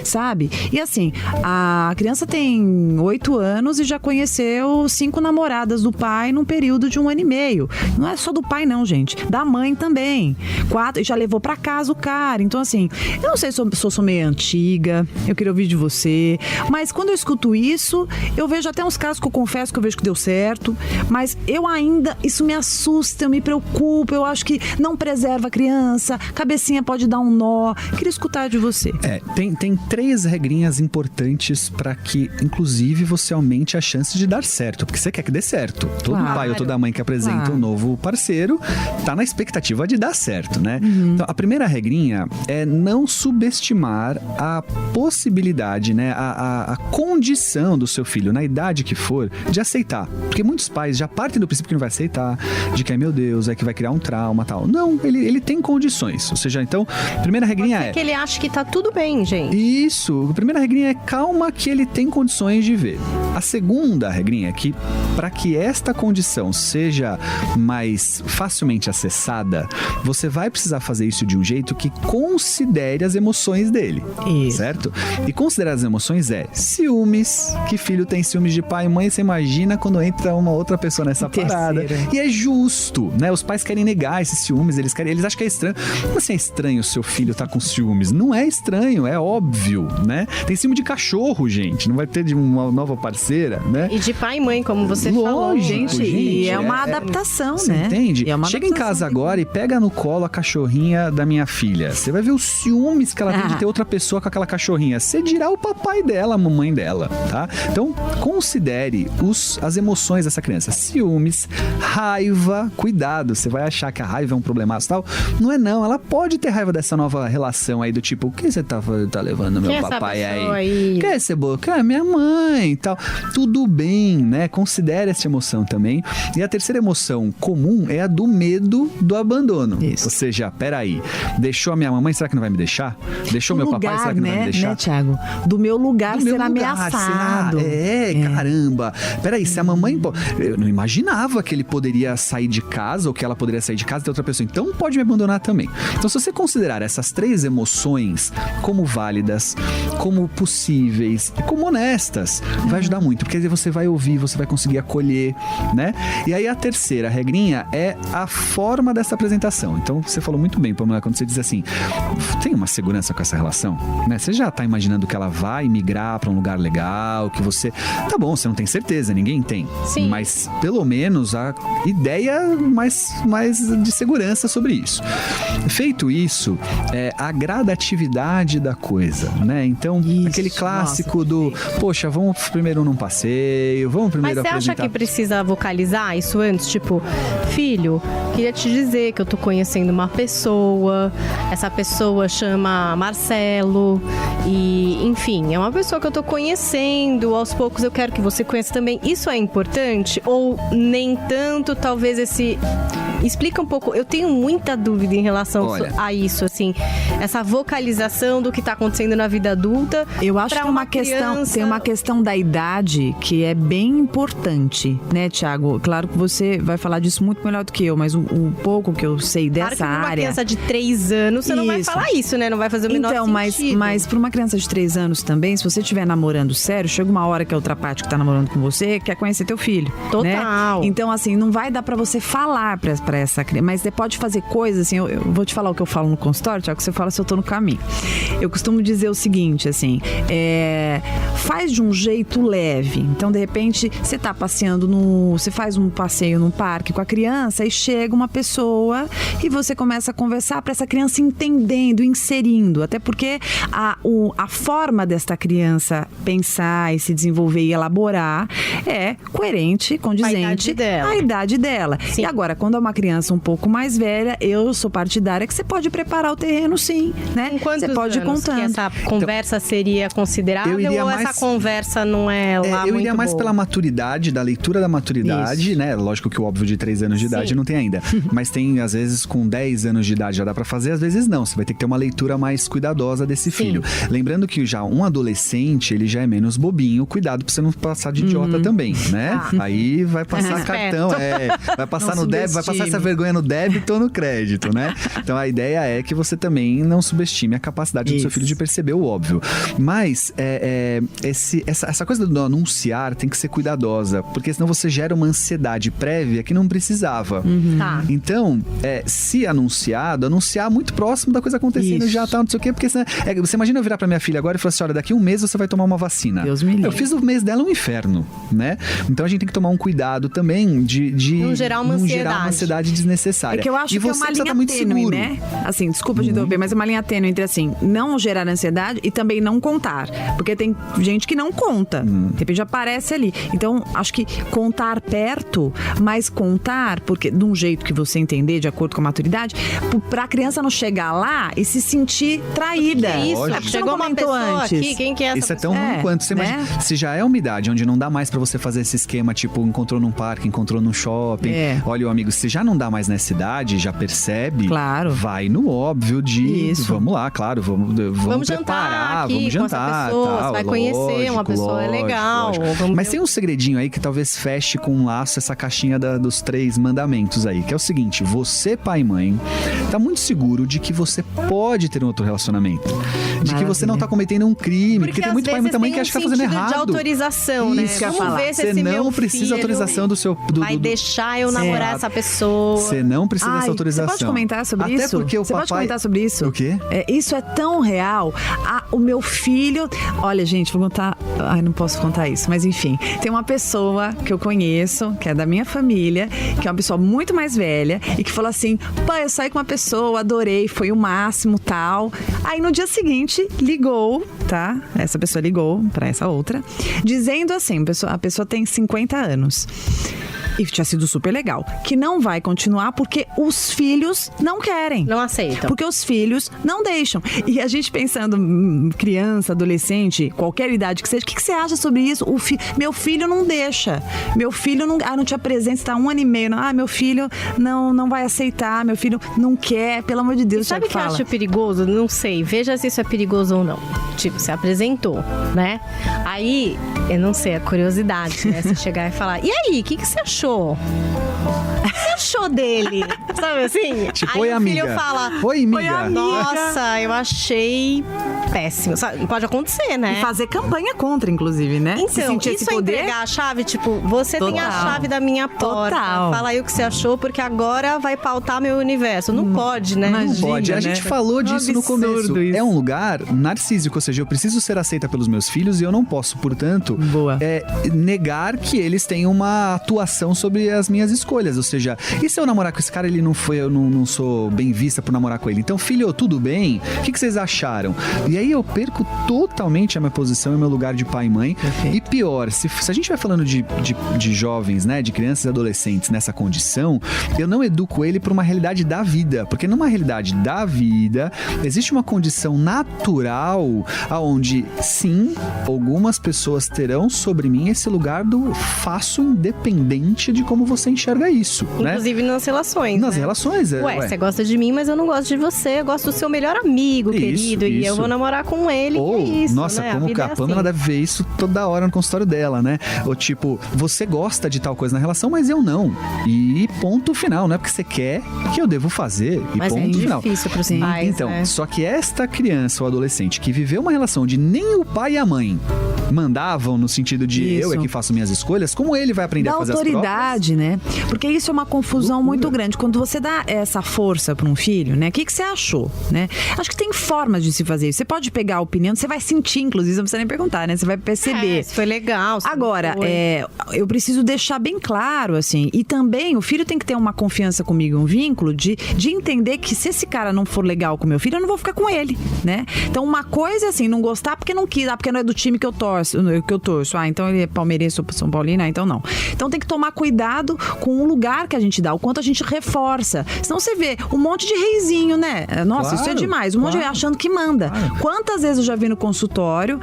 sabe? E assim, a criança tem 8 anos e já conheceu 5 namoradas do pai num período de 1 ano e meio. Não é só do pai não, gente, da mãe também. 4, e já levou pra casa o cara. Então assim, eu não sei se eu sou meio antiga, eu queria ouvir de você, mas quando eu escuto isso, eu vejo até uns casos que eu confesso que eu vejo que deu certo, mas eu ainda, isso me assusta, eu me preocupo, eu acho que não preserva a criança, cabecinha pode dar um nó. Queria escutar de você. Tem 3 regrinhas importantes para que, inclusive, você aumente a chance de dar certo, porque você quer que dê certo. Todo pai ou toda mãe que apresenta um novo parceiro tá na expectativa de dar certo, né? Então, a primeira regrinha é não subestimar a possibilidade, né? A condição condição do seu filho, na idade que for, de aceitar. Porque muitos pais já partem do princípio que não vai aceitar, de que, meu Deus, é que vai criar um trauma e tal. Não, ele tem condições. Ou seja, então, a primeira regrinha é que ele acha que tá tudo bem, gente. Isso. A primeira regrinha é calma, que ele tem condições de ver. A segunda regrinha é que, para que esta condição seja mais facilmente acessada, você vai precisar fazer isso de um jeito que considere as emoções dele. Isso. Certo? E considerar as emoções é ciúmes, que filho tem ciúmes de pai e mãe, você imagina quando entra uma outra pessoa nessa parada. E é justo, né? Os pais querem negar esses ciúmes, eles acham que é estranho. Como assim é estranho o seu filho tá com ciúmes? Não é estranho, é óbvio, né? Tem ciúme de cachorro, gente, não vai ter de uma nova parceira, né? E de pai e mãe, como você falou. Gente, e é uma adaptação, né? Entende? É uma Chega em casa agora e pega no colo a cachorrinha da minha filha. Você vai ver os ciúmes que ela tem de ter outra pessoa com aquela cachorrinha. Você dirá o papai dela, a mamãe dela, tá? Então, considere as emoções dessa criança. Ciúmes, raiva, cuidado. Você vai achar que a raiva é um problemaço e tal. Não é não. Ela pode ter raiva dessa nova relação aí do tipo, o que você tá levando meu papai aí? Quem é esse boca? É minha mãe e tal. Tudo bem, né? Considere essa emoção também. E a terceira emoção comum é a do medo do abandono. Isso. Ou seja, peraí, deixou a minha mamãe, será que não vai me deixar? Deixou meu papai, será que não vai me deixar? Né, Thiago? Do meu lugar ser ameaçado. Caramba. Peraí, se a mamãe... Eu não imaginava que ele poderia sair de casa ou que ela poderia sair de casa e ter outra pessoa. Então pode me abandonar também. Então se você considerar essas três emoções como válidas, como possíveis e como honestas, vai ajudar muito. Porque aí você vai ouvir, você vai conseguir acolher, né? E aí a terceira regrinha é a forma dessa apresentação. Então você falou muito bem, Pamela, quando você diz assim, tem uma segurança com essa relação, né? Você já tá imaginando que ela vai migrar para um lugar legal, que você... Tá bom, você não tem certeza, ninguém tem. Sim. Mas pelo menos a ideia mais de segurança sobre isso. Feito isso, a gradatividade da coisa, né? Então, isso, aquele clássico poxa, vamos primeiro num passeio, vamos primeiro apresentar... Mas você acha que precisa vocalizar isso antes? Tipo, filho, queria te dizer que eu tô conhecendo uma pessoa, essa pessoa chama Marcelo e, enfim, é uma pessoa que eu tô conhecendo, aos poucos eu quero que você conheça também. Isso é importante? Ou nem tanto, talvez esse... Explica um pouco, eu tenho muita dúvida em relação a isso, assim, essa vocalização do que está acontecendo na vida adulta. Eu acho que tem uma questão da idade que é bem importante, né, Thiago? Claro que você vai falar disso muito melhor do que eu, mas o pouco que eu sei dessa claro que área... uma criança de 3 anos, você não vai falar isso, né? Não vai fazer o menor sentido. Mas para uma criança de 3 anos também, se você estiver namorando sério, chega uma hora que a outra parte que tá namorando com você quer conhecer teu filho. Total. Né? Então, assim, não vai dar para você falar pra essa criança, mas você pode fazer coisas, assim, eu vou te falar o que eu falo no consultório, Thiago, que você fala se eu tô no caminho. Eu costumo dizer o seguinte, assim, faz de um jeito leve. Então, de repente, você tá passeando você faz um passeio num parque com a criança e chega uma pessoa e você começa a conversar para essa criança entendendo, inserindo, até porque a forma desta criança pensar e se desenvolver e elaborar é coerente, condizente à idade dela. Sim. E agora, quando é uma criança um pouco mais velha, eu sou partidária que você pode preparar o terreno, sim, né? Em quantos você pode ir contando. Que essa conversa seria considerável ou essa conversa não é lá eu muito iria mais boa? Pela maturidade, da leitura da maturidade, isso, né? Lógico que o óbvio de 3 anos de idade não tem ainda. Mas tem, às vezes, com 10 anos de idade já dá pra fazer, às vezes não. Você vai ter que ter uma leitura mais cuidadosa desse filho. Lembrando que já um adolescente, ele já é menos bobinho. Cuidado pra você não passar de idiota também, né? Aí vai passar cartão, vai passar no débito, vai passar essa vergonha no débito ou no crédito, né? Então a ideia é que você também não subestime a capacidade do seu filho de perceber o óbvio. Mas essa coisa do anunciar tem que ser cuidadosa, porque senão você gera uma ansiedade prévia que não precisava. Tá. Então, se anunciar muito próximo da coisa acontecendo, já tá, não sei o quê, porque você imagina eu virar pra minha filha agora e falar assim, olha, daqui 1 mês você vai tomar uma vacina. Deus me livre. Eu fiz o mês dela um inferno, né? Então a gente tem que tomar um cuidado também de não gerar uma ansiedade. ansiedade desnecessária. É que eu acho e que é você uma precisa linha estar muito tênue, seguro. né? Assim, desculpa te interromper, mas é uma linha tênue entre, assim, não gerar ansiedade e também não contar. Porque tem gente que não conta. De repente aparece ali. Então, acho que contar perto, mas contar, porque de um jeito que você entender, de acordo com a maturidade, pra criança não chegar lá e se sentir traída. Que isso? Lógico. Você Chegou não uma comentou pessoa antes. aqui, quem que é essa Isso é pessoa? tão ruim quanto você né? imagina. Se já é uma idade onde não dá mais pra você fazer esse esquema, tipo, encontrou num parque, encontrou num shopping. Olha, o amigo, se já não dá mais nessa idade, já percebe, Claro. vai no óbvio de, Isso. vamos lá, claro, vamos Vamos jantar preparar, aqui vamos com essa jantar, pessoa, tal, você vai conhecer uma pessoa legal, vamos Mas ver tem um segredinho aí que talvez feche com um laço essa caixinha dos 3 mandamentos aí, que é o seguinte: você, pai e mãe, tá muito seguro de que você pode ter um outro relacionamento, de que você não tá cometendo um crime, porque tem às muito pai e muita vezes mãe tem que acha que tá um fazendo sentido errado. de autorização, né? Isso que eu ia Vamos falar. ver se Você esse não meu precisa filho autorização do seu vai deixar eu namorar essa pessoa. Você não precisa dessa autorização. Você pode comentar sobre Até isso? porque o Você papai... pode comentar sobre isso? O quê? Isso é tão real. O meu filho... Olha, gente, vou contar... Ai, não posso contar isso, mas enfim. Tem uma pessoa que eu conheço, que é da minha família, que é uma pessoa muito mais velha e que falou assim: pai, eu saí com uma pessoa, adorei, foi o máximo, tal. Aí no dia seguinte, ligou, tá? Essa pessoa ligou pra essa outra, dizendo assim, a pessoa tem 50 anos. E tinha sido super legal. Que não vai continuar porque os filhos não querem. Não aceitam. Porque os filhos não deixam. E a gente pensando, criança, adolescente, qualquer idade que seja, o que você acha sobre isso? Meu filho não deixa. Meu filho não te apresenta, você tá 1 ano e meio. Meu filho não vai aceitar. Meu filho não quer. Pelo amor de Deus, Sabe o que eu fala. acho perigoso? Não sei. Veja se isso é perigoso ou não. Tipo, você apresentou, né? Aí, eu não sei, a curiosidade, né? Você chegar e falar: e aí, o que você achou? O que você achou dele? Sabe assim? Tipo, aí oi, o amiga. filho fala: Oi, amiga. nossa, eu achei péssimo. Sabe? Pode acontecer, né? E fazer campanha contra, inclusive, né? Se Então, sentir isso esse é poder. entregar a chave, tipo, você tem a Total. chave da minha porta. Total. Fala aí o que você achou, porque agora vai pautar meu universo. Não pode, né? Imagina. Não pode. A né? gente falou disso no começo. absurdo isso. É um lugar narcísico, ou seja, eu preciso ser aceita pelos meus filhos e eu não posso, portanto, Boa. negar que eles têm uma atuação sobre as minhas escolhas. Ou seja, e se eu namorar com esse cara, ele não foi, eu não sou bem vista por namorar com ele. Então, filho, tudo bem? O que vocês acharam? E aí eu perco totalmente a minha posição e meu lugar de pai e mãe. Perfeito. E pior, se a gente vai falando de jovens, né, de crianças e adolescentes nessa condição, eu não educo ele para uma realidade da vida, porque numa realidade da vida existe uma condição natural aonde sim, algumas pessoas terão sobre mim esse lugar do faço independente de como você enxerga isso, né? Inclusive nas relações. Nas né? relações, Ué, você gosta de mim, mas eu não gosto de você. Eu gosto do seu melhor amigo, Isso, querido. E eu isso. vou namorar com ele. Ou, e é isso, nossa, né? como vida a é Pamela assim. deve ver isso toda hora no consultório dela, né? Ou tipo, você gosta de tal coisa na relação, mas eu não. E ponto final, não é porque você quer que eu devo fazer. E Mas é ponto final. difícil pros Sim. pais, Então, né? só que esta criança ou adolescente que viveu uma relação onde nem o pai e a mãe mandavam no sentido de Isso. eu é que faço minhas escolhas, como ele vai aprender Da a fazer as próprias? autoridade, né? Porque isso é uma confusão Loucura. muito grande. Quando você dá essa força para um filho, né? O que você achou, né? Acho que tem formas de se fazer isso. Você pode pegar a opinião, você vai sentir, inclusive, não precisa nem perguntar, né? Você vai perceber. Se foi legal. se não Agora, foi. eu preciso deixar bem claro, assim, e também o filho tem que ter uma confiança comigo, um vínculo de entender que se esse cara não for legal com meu filho, eu não vou ficar com ele, né? Então, uma coisa é assim, não gostar porque não quis, porque não é do time que eu torço. Então ele é palmeirense ou São Paulino, então não. Então tem que tomar cuidado com o lugar que a gente dá, o quanto a gente reforça. Senão você vê um monte de reizinho, né? Nossa, Claro, isso é demais. Um monte de rei achando que manda. Claro. Quantas vezes eu já vi no consultório,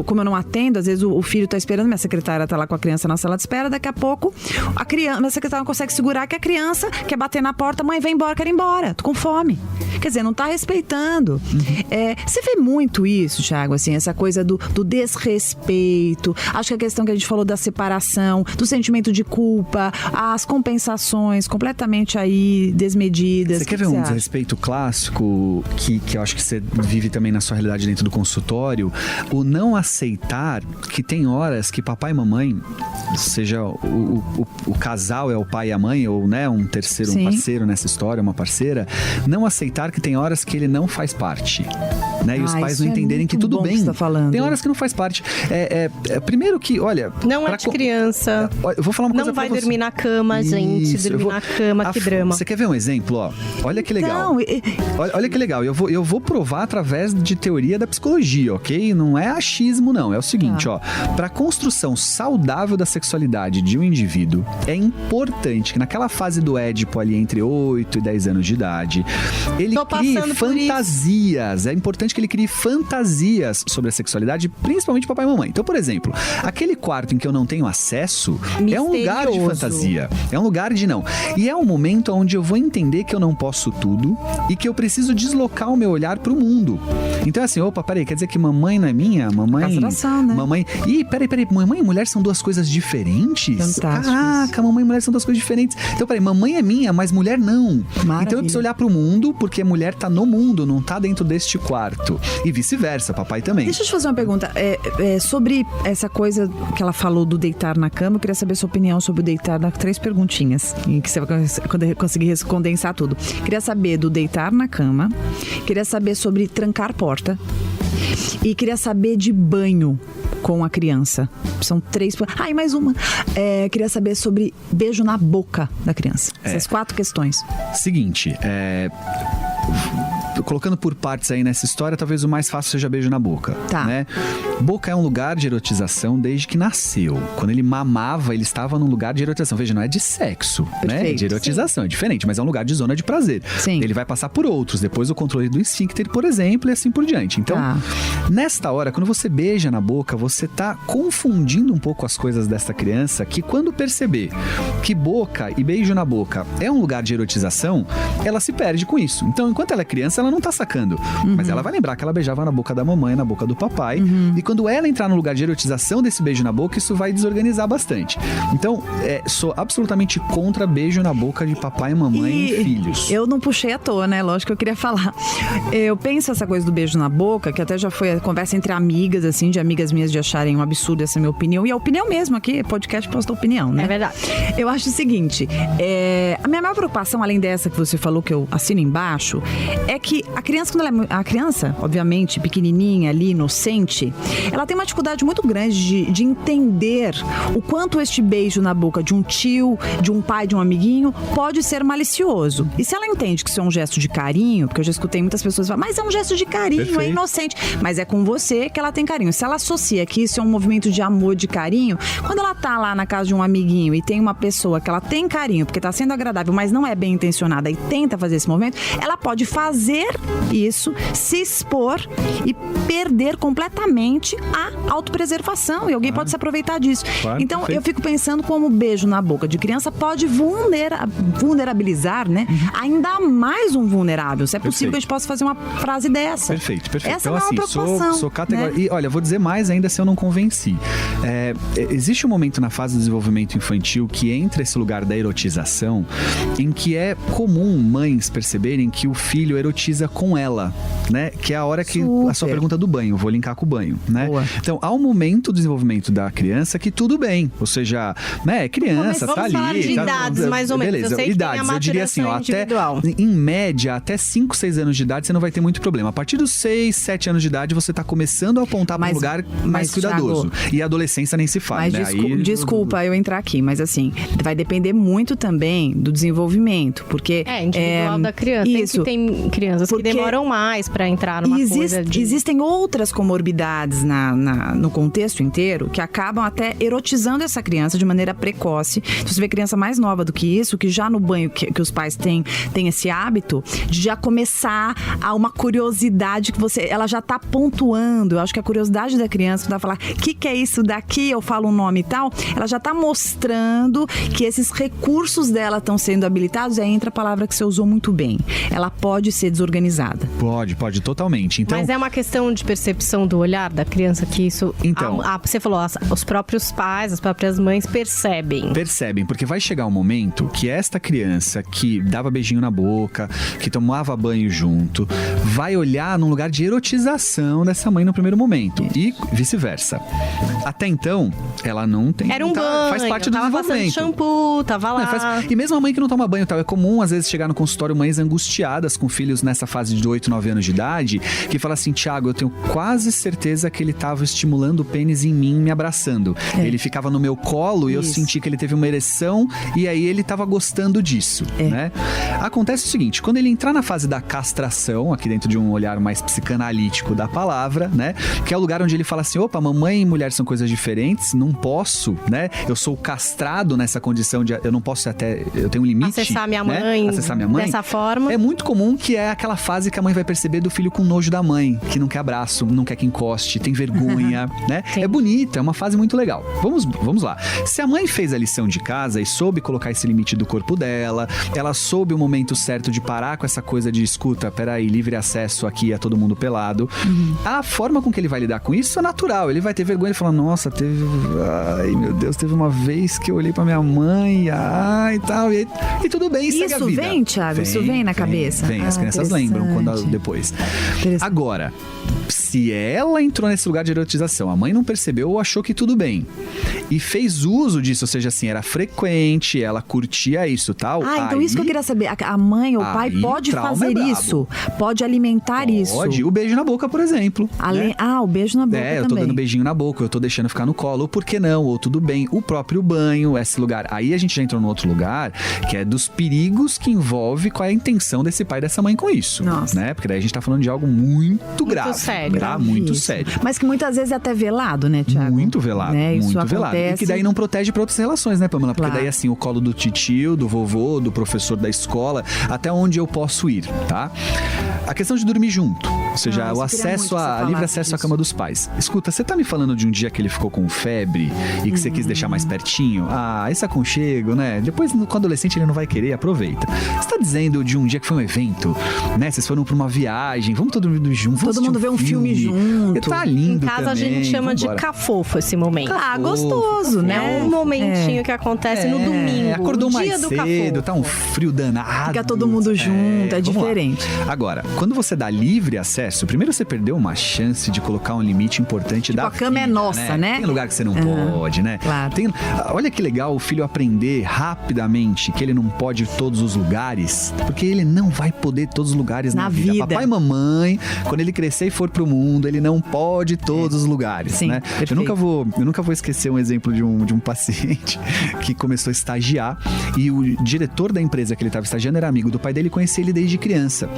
como eu não atendo, às vezes o filho tá esperando, minha secretária tá lá com a criança na sala de espera, daqui a pouco minha secretária não consegue segurar que a criança quer bater na porta, mãe, vem embora, quero ir embora, tô com fome. Quer dizer, não tá respeitando. Você vê muito isso, Thiago, assim, essa coisa do desrespeito. Acho que a questão que a gente falou da separação, do sentimento de culpa, as compensações completamente aí desmedidas. Você quer ver um desrespeito clássico que eu acho que você vive também na sua realidade dentro do consultório? O não aceitar que tem horas que papai e mamãe, seja o casal é o pai e a mãe, ou né, um terceiro, Sim. um parceiro nessa história, uma parceira, não aceitar que tem horas que ele não faz parte. né? E os pais isso não é entenderem que muito tudo bom que bem. você tá falando. Tem horas que não faz parte. Primeiro que, olha... Não é de criança. Eu vou falar uma coisa Não vai pra você. dormir na cama, gente. Isso, Dormir na cama, que drama. Você quer ver um exemplo? Ó, olha que legal. Então, Olha que legal. Eu vou provar através de teoria da psicologia, ok? Não é achismo, não. É o seguinte, ó. Pra construção saudável da sexualidade de um indivíduo, é importante que naquela fase do Édipo ali entre 8 e 10 anos de idade, ele crie fantasias. É importante que ele crie fantasias sobre a sexualidade, principalmente papai e mamãe. Então, por exemplo, aquele quarto em que eu não tenho acesso é um lugar de fantasia. É um lugar de não. E é um momento onde eu vou entender que eu não posso tudo e que eu preciso deslocar o meu olhar pro mundo. Então é assim, opa, peraí, quer dizer que mamãe não é minha? Mamãe... né? Mamãe... Ih, peraí, mamãe e mulher são duas coisas diferentes? Fantásticos. Caraca, mamãe e mulher são duas coisas diferentes. Então, peraí, mamãe é minha, mas mulher não. Maravilha. Então eu preciso olhar pro mundo, porque a mulher tá no mundo, não tá dentro deste quarto. E vice-versa, papai também. Deixa eu te fazer uma pergunta. Sobre essa coisa que ela falou do deitar na cama, eu queria saber sua opinião sobre o deitar na... 3 perguntinhas, em que você vai conseguir condensar tudo. Queria saber do deitar na cama, queria saber sobre trancar porta e queria saber de banho com a criança. São 3... e mais uma. Queria saber sobre beijo na boca da criança. Essas 4 questões. Seguinte, colocando por partes aí nessa história, talvez o mais fácil seja beijo na boca. Tá. Né? Boca é um lugar de erotização desde que nasceu. Quando ele mamava, ele estava num lugar de erotização. Veja, não é de sexo, né? É de erotização, é diferente, mas é um lugar de zona de prazer. Sim. Ele vai passar por outros, depois o controle do esfíncter, por exemplo, e assim por diante. Então, nesta hora, quando você beija na boca, você tá confundindo um pouco as coisas desta criança, que quando perceber que boca e beijo na boca é um lugar de erotização, ela se perde com isso. Então, enquanto ela é criança, ela não tá sacando. Mas ela vai lembrar que ela beijava na boca da mamãe, na boca do papai. E quando ela entrar no lugar de erotização desse beijo na boca, isso vai desorganizar bastante. Então, sou absolutamente contra beijo na boca de papai, mamãe e filhos. Eu não puxei à toa, né? Lógico que eu queria falar. Eu penso essa coisa do beijo na boca, que até já foi a conversa entre amigas, assim, de amigas minhas de acharem um absurdo essa minha opinião. E a opinião mesmo aqui, podcast posta opinião, né? É verdade. Eu acho o seguinte, a minha maior preocupação, além dessa que você falou, que eu assino embaixo, é que a criança, quando ela a criança, obviamente, pequenininha ali, inocente, ela tem uma dificuldade muito grande de entender o quanto este beijo na boca de um tio, de um pai, de um amiguinho, pode ser malicioso. E se ela entende que isso é um gesto de carinho, porque eu já escutei muitas pessoas falar, mas é um gesto de carinho, perfeito, é inocente. Mas é com você que ela tem carinho. Se ela associa que isso é um movimento de amor, de carinho, quando ela tá lá na casa de um amiguinho e tem uma pessoa que ela tem carinho, porque tá sendo agradável, mas não é bem intencionada e tenta fazer esse movimento, ela pode fazer isso, se expor e perder completamente a autopreservação. E alguém pode se aproveitar disso. Claro, então, perfeito. eu fico pensando como o beijo na boca de criança pode vulnerabilizar, né? Ainda mais um vulnerável. Se é possível que a gente possa fazer uma frase dessa. Perfeito. Essa Então, é uma assim, preocupação, sou categórico. né? E olha, vou dizer mais ainda se eu não convenci. Existe um momento na fase do desenvolvimento infantil que entra esse lugar da erotização, em que é comum mães perceberem que o filho erotiza com ela, né? Que é a hora que a sua pergunta do banho, vou linkar com o banho, né? Boa. Então, há um momento do desenvolvimento da criança que tudo bem, ou seja, né, é criança, Vamos tá ali. falar de idades, mais ou menos. Beleza, Eu sei que idades, tem a eu diria assim, ó, até, individual. em média, até 5, 6 anos de idade, você não vai ter muito problema. A partir dos 6, 7 anos de idade, você tá começando a apontar para um lugar mais cuidadoso. Thiago, e a adolescência nem se fala, mas né? desculpa eu entrar aqui, mas assim, vai depender muito também do desenvolvimento, porque... individual da criança. Isso. Tem crianças que demoram mais para entrar numa coisa de... Existem outras comorbidades no contexto inteiro que acabam até erotizando essa criança de maneira precoce. Se você vê criança mais nova do que isso, que já no banho que os pais têm esse hábito de já começar a uma curiosidade que ela já tá pontuando. Eu acho que a curiosidade da criança, quando ela falar, o que é isso daqui? Eu falo um nome e tal, ela já tá mostrando que esses recursos dela estão sendo habilitados, e aí entra a palavra que você usou muito bem. Ela pode ser desorganizada. Pode, totalmente. Então, mas é uma questão de percepção do olhar da criança que isso... Então, você falou, os próprios pais, as próprias mães percebem. Percebem, porque vai chegar um momento que esta criança que dava beijinho na boca, que tomava banho junto, vai olhar num lugar de erotização dessa mãe no primeiro momento. E vice-versa. Até então, ela não tem... Era um banho, faz parte do tava desenvolvimento. passando shampoo, tava lá. E mesmo a mãe que não toma banho, tal, é comum às vezes chegar no consultório mães angustiadas com filhos nessa fase de 8, 9 anos de idade, que fala assim, Thiago, eu tenho quase certeza que ele tava estimulando o pênis em mim, me abraçando. Ele ficava no meu colo e eu senti que ele teve uma ereção e aí ele tava gostando disso, né? Acontece o seguinte, quando ele entrar na fase da castração, aqui dentro de um olhar mais psicanalítico da palavra, né? Que é o lugar onde ele fala assim, opa, mamãe e mulher são coisas diferentes, não posso, né? Eu sou castrado nessa condição de, eu não posso até, eu tenho um limite. Acessar minha né? mãe. Acessar minha mãe. Dessa forma. É muito comum que é aquela fase que a mãe vai perceber do filho com nojo da mãe, que não quer abraço, não quer que encoste, tem vergonha, né? Sim. É bonita, é uma fase muito legal. Vamos lá. Se a mãe fez a lição de casa e soube colocar esse limite do corpo dela, ela soube o momento certo de parar com essa coisa de escuta, peraí, livre acesso aqui a todo mundo pelado. A forma com que ele vai lidar com isso é natural. Ele vai ter vergonha e falar, nossa, ai meu Deus, teve uma vez que eu olhei pra minha mãe, e tal, e tudo bem, segue a Isso vida. vem, Thiago? Isso vem na cabeça? Vem, as crianças lembram depois. Agora, se ela entrou nesse lugar de erotização, a mãe não percebeu ou achou que tudo bem e fez uso disso, ou seja, assim, era frequente, ela curtia isso, tal. Então isso que eu queria saber, a mãe ou o pai pode fazer isso, pode alimentar isso. Pode, o beijo na boca, por exemplo. Né? O beijo na boca eu tô também. dando beijinho na boca, eu tô deixando ficar no colo, ou por que não, ou tudo bem, o próprio banho, esse lugar. Aí a gente já entrou no outro lugar, que é dos perigos que envolve qual é a intenção desse pai e dessa mãe com isso. Nossa. Né? Porque daí a gente tá falando de algo muito grave. Sério. Tá? Muito sério. Mas que muitas vezes é até velado, né, Thiago? Muito velado, né? muito isso velado. Acontece. E que daí não protege para outras relações, né, Pamela? Porque daí, assim, o colo do titio, do vovô, do professor da escola, até onde eu posso ir, tá? A questão de dormir junto, ou seja, o acesso livre acesso à cama dos pais. Escuta, você tá me falando de um dia que ele ficou com febre e que você quis deixar mais pertinho? Esse aconchego, né? Depois, com o adolescente, ele não vai querer, aproveita. Você tá dizendo de um dia que foi um evento, né? Vocês foram pra uma viagem, vamos todo mundo junto. Todo mundo vê um filme junto. Tá lindo. Em casa também. a gente chama Vambora. de cafofo esse momento. Gostoso, né? É um momentinho que acontece no domingo. Acordou o mais dia do cedo, cafofo. tá um frio danado. Fica todo mundo junto, é vamos lá. diferente. Agora, quando você dá livre acesso, primeiro você perdeu uma chance de colocar um limite importante da a cama é vida, nossa, né? Tem lugar que você não pode, né? Claro. Olha que legal o filho aprender rapidamente que ele não pode ir todos os lugares, porque ele não vai poder ir todos os lugares na vida. Papai e mamãe, quando ele crescer e for pro mundo, ele não pode ir todos os lugares, Sim, né? perfeito. Eu nunca vou esquecer um exemplo de um paciente que começou a estagiar e o diretor da empresa que ele estava estagiando era amigo do pai dele e conhecia ele desde criança.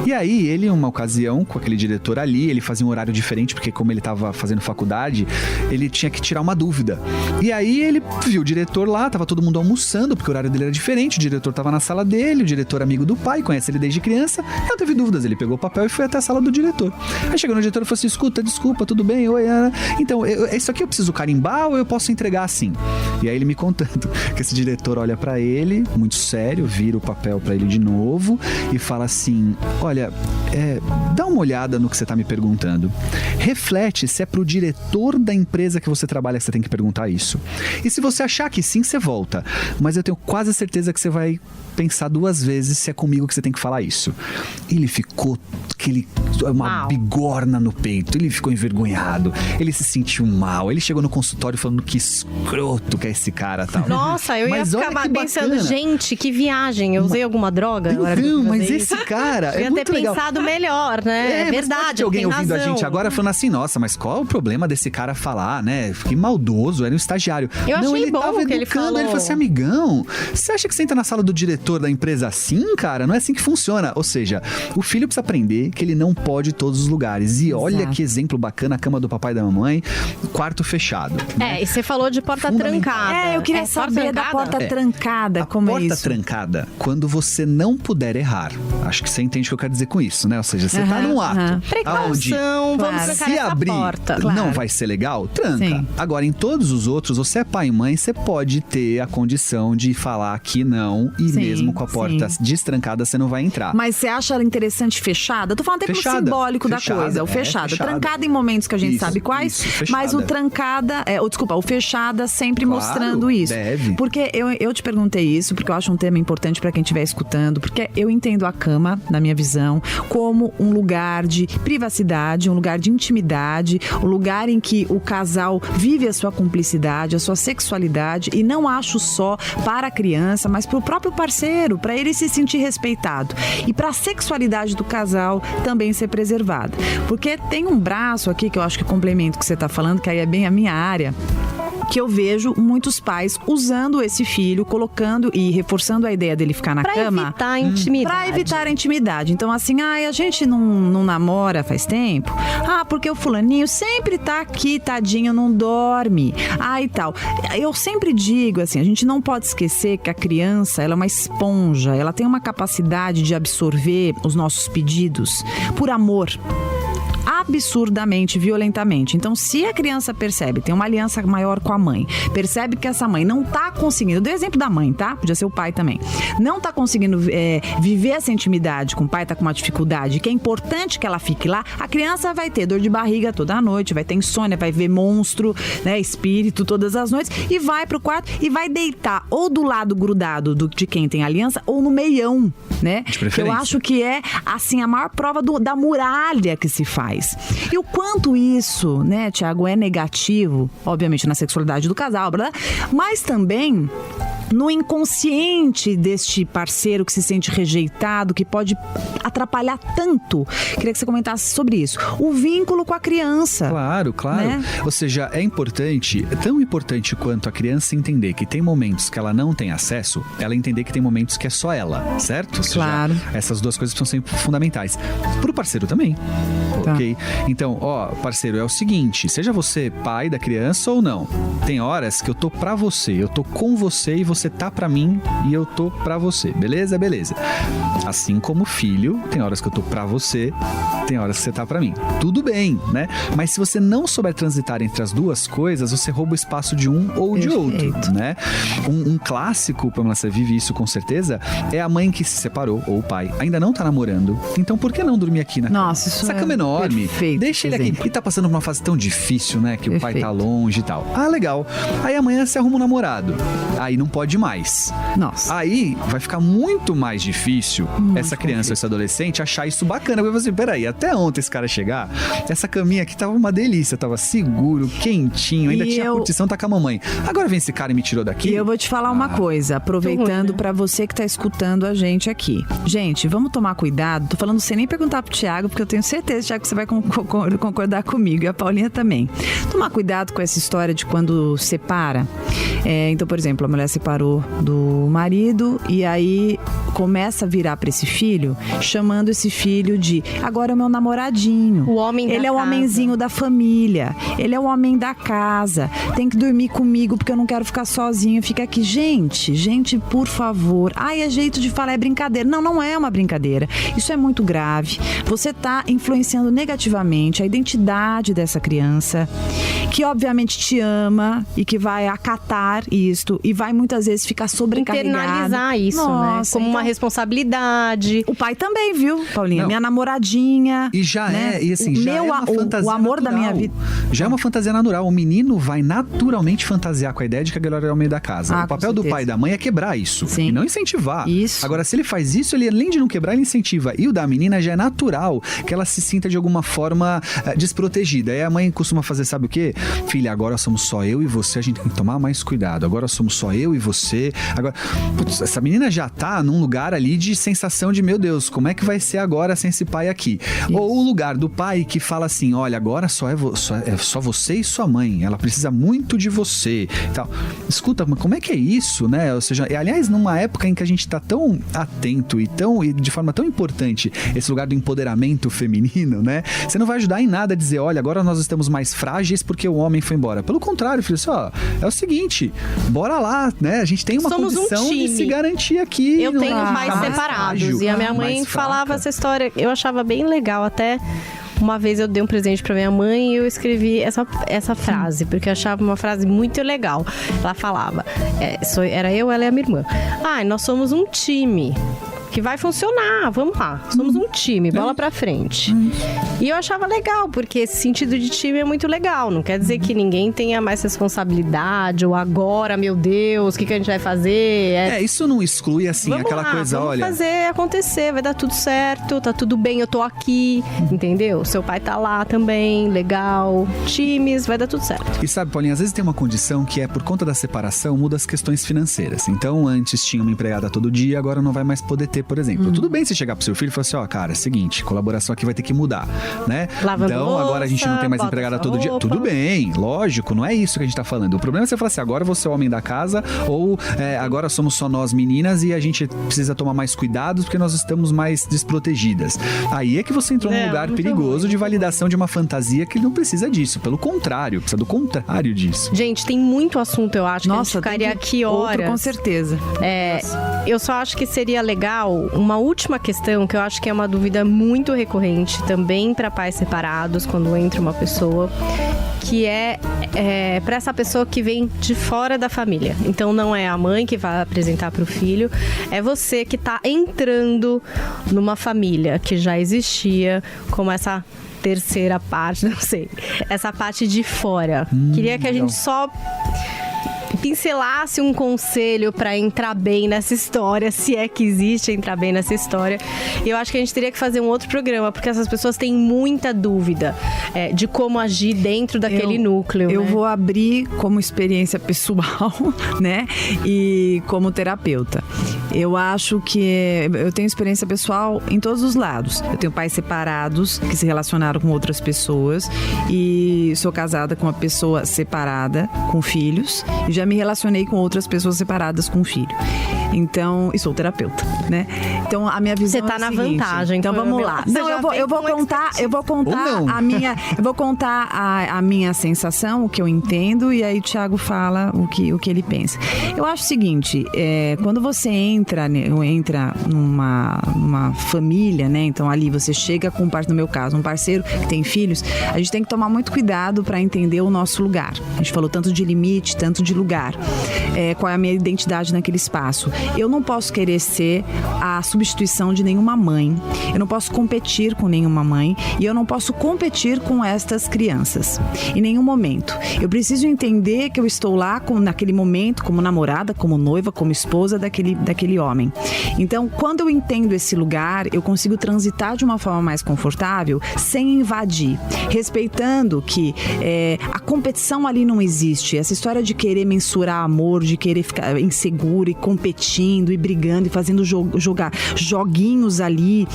E aí, ele, em uma ocasião, com aquele diretor ali, ele fazia um horário diferente, porque como ele estava fazendo faculdade, ele tinha que tirar uma dúvida. E aí, ele viu o diretor lá, tava todo mundo almoçando, porque o horário dele era diferente, o diretor estava na sala dele, o diretor amigo do pai, conhece ele desde criança, não teve dúvidas, ele pegou o papel e foi até a sala do diretor. Aí chegou no diretor e falou assim, escuta, desculpa, tudo bem? Oi, Ana. Então, isso aqui eu preciso carimbar ou eu posso entregar assim? E aí ele me contando que esse diretor olha pra ele, muito sério, vira o papel pra ele de novo e fala assim, olha, dá uma olhada no que você tá me perguntando. Reflete se é pro diretor da empresa que você trabalha que você tem que perguntar isso. E se você achar que sim, você volta. Mas eu tenho quase certeza que você vai pensar 2 vezes se é comigo que você tem que falar isso. Ele ficou uma bigorna no peito, ele ficou envergonhado, ele se sentiu mal, ele chegou no consultório falando que escroto que é esse cara, tal. Nossa, eu ia ficar pensando, gente, que viagem, eu usei alguma droga? Então, mas esse cara eu ia ter pensado melhor, né? É verdade, tem alguém ouvindo razão. a gente agora falando assim, nossa, mas qual é o problema desse cara falar, né? Que maldoso, era um estagiário. Eu achei ele bom tava que ele educando, falou. ele falou assim, amigão, você acha que você entra na sala do diretor da empresa assim, cara? Não é assim que funciona. Ou seja, o filho precisa aprender que ele não pode ir todos os lugares. E olha que exemplo bacana, a cama do papai e da mamãe, quarto fechado. Né? E você falou de porta trancada. Eu queria saber da porta trancada, como é isso? Porta trancada, quando você não puder errar. Acho que você entende o que eu quero dizer com isso, né? Ou seja, você tá num ato. Precaução, vamos trancar se essa abrir, porta. não vai ser legal? Tranca. Sim. Agora, em todos os outros, você é pai e mãe, você pode ter a condição de falar que não e mesmo com a porta destrancada você não vai entrar. Mas você acha ela interessante fechada? tô falando até pelo simbólico da coisa. O fechada. Trancada em momentos que a gente sabe quais, mas o trancada, o fechada sempre mostrando isso. Deve. Porque eu te perguntei isso, porque eu acho um tema importante para quem estiver escutando, porque eu entendo a cama, na minha visão, como um lugar de privacidade, um lugar de intimidade, um lugar em que o casal vive a sua cumplicidade, a sua sexualidade, e não acho só para a criança, mas para o próprio parceiro, para ele se sentir respeitado. E para a sexualidade do casal também ser preservada. Porque tem um braço aqui que eu acho que complementa o que você está falando, que aí é bem a minha área, que eu vejo muitos pais usando esse filho, colocando e reforçando a ideia dele ficar na cama. Pra evitar a intimidade. Pra evitar a intimidade. Então, assim, a gente não namora faz tempo. Porque o fulaninho sempre tá aqui, tadinho, não dorme. E tal. Eu sempre digo, assim, a gente não pode esquecer que a criança, ela é uma esponja, ela tem uma capacidade de absorver os nossos pedidos por amor. Absurdamente, violentamente. Então, se a criança percebe, tem uma aliança maior com a mãe, percebe que essa mãe não tá conseguindo, eu dei o exemplo da mãe, tá? Podia ser o pai também. Não tá conseguindo viver essa intimidade com o pai, tá com uma dificuldade, que é importante que ela fique lá, a criança vai ter dor de barriga toda noite, vai ter insônia, vai ver monstro, né, espírito todas as noites, e vai pro quarto e vai deitar ou do lado grudado de quem tem aliança, ou no meião, né? Que eu acho que é, assim, a maior prova da muralha que se faz. E o quanto isso, né, Tiago, é negativo, obviamente, na sexualidade do casal, mas também no inconsciente deste parceiro que se sente rejeitado, que pode atrapalhar tanto. Queria que você comentasse sobre isso. O vínculo com a criança. Claro. Né? Ou seja, é importante, tão importante quanto a criança entender que tem momentos que ela não tem acesso, ela entender que tem momentos que é só ela, certo? Ou seja, claro. Essas duas coisas são sempre fundamentais. Pro parceiro também. Tá. Ok? Então, parceiro, é o seguinte, seja você pai da criança ou não, tem horas que eu tô pra você, eu tô com você e você tá pra mim e eu tô pra você, beleza? Beleza. Assim como filho, tem horas que eu tô pra você, tem horas que você tá pra mim. Tudo bem, né? Mas se você não souber transitar entre as duas coisas, você rouba o espaço de um ou de outro, né? Um clássico, Pamela, você vive isso com certeza, é a mãe que se separou, ou o pai, ainda não tá namorando, então por que não dormir aqui na cama? Nossa, isso essa cama é enorme, deixa ele aqui. E tá passando por uma fase tão difícil, né? Que o pai tá longe e tal. Legal. Aí amanhã você arruma um namorado. Aí não pode mais. Nossa. Aí vai ficar muito mais difícil essa criança, esse adolescente, achar isso bacana. Porque você, peraí, até ontem esse cara chegar, essa caminha aqui tava uma delícia, tava seguro, quentinho, ainda tinha curtição, tá com a mamãe. Agora vem esse cara e me tirou daqui. E eu vou te falar uma coisa, aproveitando pra você que tá escutando a gente aqui. Gente, vamos tomar cuidado. Tô falando sem nem perguntar pro Tiago, porque eu tenho certeza, Tiago, que você vai concordar comigo, e a Paulinha também. Tomar cuidado com essa história de quando separa. Então, por exemplo, a mulher separou do marido e aí começa a virar pra esse filho, chamando esse filho de agora é o meu namoradinho. O homem da Ele é o casa. homenzinho da família. Ele é o homem da casa. Tem que dormir comigo porque eu não quero ficar sozinho. Fica aqui. Gente, por favor. É jeito de falar, é brincadeira. Não é uma brincadeira. Isso é muito grave. Você tá influenciando negativamente a identidade dessa criança, que obviamente te ama e que vai acatar isto e vai muitas vezes ficar sobrecarregada. Internalizar isso, né? Como uma responsabilidade. O pai também, viu, Paulinha? Minha namoradinha. E já né? e assim, já é uma fantasia o amor natural. da minha vida. Já é uma fantasia natural. O menino vai naturalmente fantasiar com a ideia de que a galera é o meio da casa. O papel do pai e da mãe é quebrar isso. Sim. E não incentivar. Isso. Agora, se ele faz isso, ele além de não quebrar, ele incentiva. E o da menina já é natural que ela se sinta de alguma forma desprotegida. Aí a mãe costuma fazer, sabe o quê? Filha, agora somos só eu e você, a gente tem que tomar mais cuidado. Agora somos só eu e você. Agora, putz, essa menina já tá num lugar ali de sensação de, meu Deus, como é que vai ser agora sem esse pai aqui? Isso. Ou o lugar do pai que fala assim, olha, agora só você e sua mãe. Ela precisa muito de você. Então, escuta, mas como é que é isso, né? Ou seja, aliás, numa época em que a gente tá tão atento e de forma tão importante esse lugar do empoderamento feminino, né? Você não vai ajudar em nada a dizer, olha, agora nós estamos mais frágeis porque o homem foi embora. Pelo contrário, filho, é o seguinte, bora lá, né? A gente tem uma condição de se garantir aqui. Eu tenho pais separados e a minha mãe falava essa história, eu achava bem legal até. Uma vez eu dei um presente pra minha mãe e eu escrevi essa frase, porque eu achava uma frase muito legal. Ela falava, era eu, ela e a minha irmã. Nós somos um time. que vai funcionar, vamos lá. Somos um time, bola pra frente. E eu achava legal, porque esse sentido de time é muito legal. Não quer dizer que ninguém tenha mais responsabilidade, ou agora, meu Deus, o que a gente vai fazer? Isso não exclui, assim, vamos aquela lá, coisa, vamos olha... fazer acontecer, vai dar tudo certo, tá tudo bem, eu tô aqui, entendeu? Seu pai tá lá também, legal, times, vai dar tudo certo. E sabe, Paulinha, às vezes tem uma condição que é por conta da separação, muda as questões financeiras. Então, antes tinha uma empregada todo dia, agora não vai mais poder ter, por exemplo. Tudo bem se chegar pro seu filho e falar assim, cara, é o seguinte, colaboração aqui vai ter que mudar, né? Lavando então, louça, agora a gente não tem mais empregada todo dia. Tudo bem, lógico, não é isso que a gente tá falando. O problema é você falar assim, agora você é o homem da casa, ou agora somos só nós meninas e a gente precisa tomar mais cuidados porque nós estamos mais desprotegidas. Aí é que você entrou num lugar perigoso de validação de uma fantasia que não precisa disso. Pelo contrário, precisa do contrário disso. Gente, tem muito assunto, eu acho, Nossa, que a gente ficaria aqui horas. Outro, com certeza. Eu só acho que seria legal uma última questão, que eu acho que é uma dúvida muito recorrente também para pais separados, quando entra uma pessoa, que é para essa pessoa que vem de fora da família. Então não é a mãe que vai apresentar para o filho, é você que está entrando numa família que já existia, como essa terceira parte, não sei, essa parte de fora. Queria que a gente só pincelasse um conselho para entrar bem nessa história, se é que existe entrar bem nessa história. E eu acho que a gente teria que fazer um outro programa, porque essas pessoas têm muita dúvida de como agir dentro daquele núcleo. Eu vou abrir como experiência pessoal, né? E como terapeuta. Eu acho que eu tenho experiência pessoal em todos os lados. Eu tenho pais separados que se relacionaram com outras pessoas e sou casada com uma pessoa separada, com filhos, e já me relacionei com outras pessoas separadas com filho. Então, e sou terapeuta, né? Então, a minha visão você tá é na seguinte, vantagem. Então, vamos lá. Não, eu vou contar a minha sensação, o que eu entendo, e aí o Thiago fala o que ele pensa. Eu acho o seguinte, quando você entra numa família, né? Então, ali você chega com, no meu caso, um parceiro que tem filhos, a gente tem que tomar muito cuidado para entender o nosso lugar. A gente falou tanto de limite, tanto de lugar. Qual é a minha identidade naquele espaço? Eu não posso querer ser a substituição de nenhuma mãe. Eu não posso competir com nenhuma mãe e eu não posso competir com estas crianças. Em nenhum momento. Eu preciso entender que eu estou lá naquele momento como namorada, como noiva, como esposa daquele homem. Então, quando eu entendo esse lugar, eu consigo transitar de uma forma mais confortável, sem invadir, respeitando que a competição ali não existe. Essa história de querer mensurar amor, de querer ficar inseguro e competindo e brigando e fazendo joguinhos ali,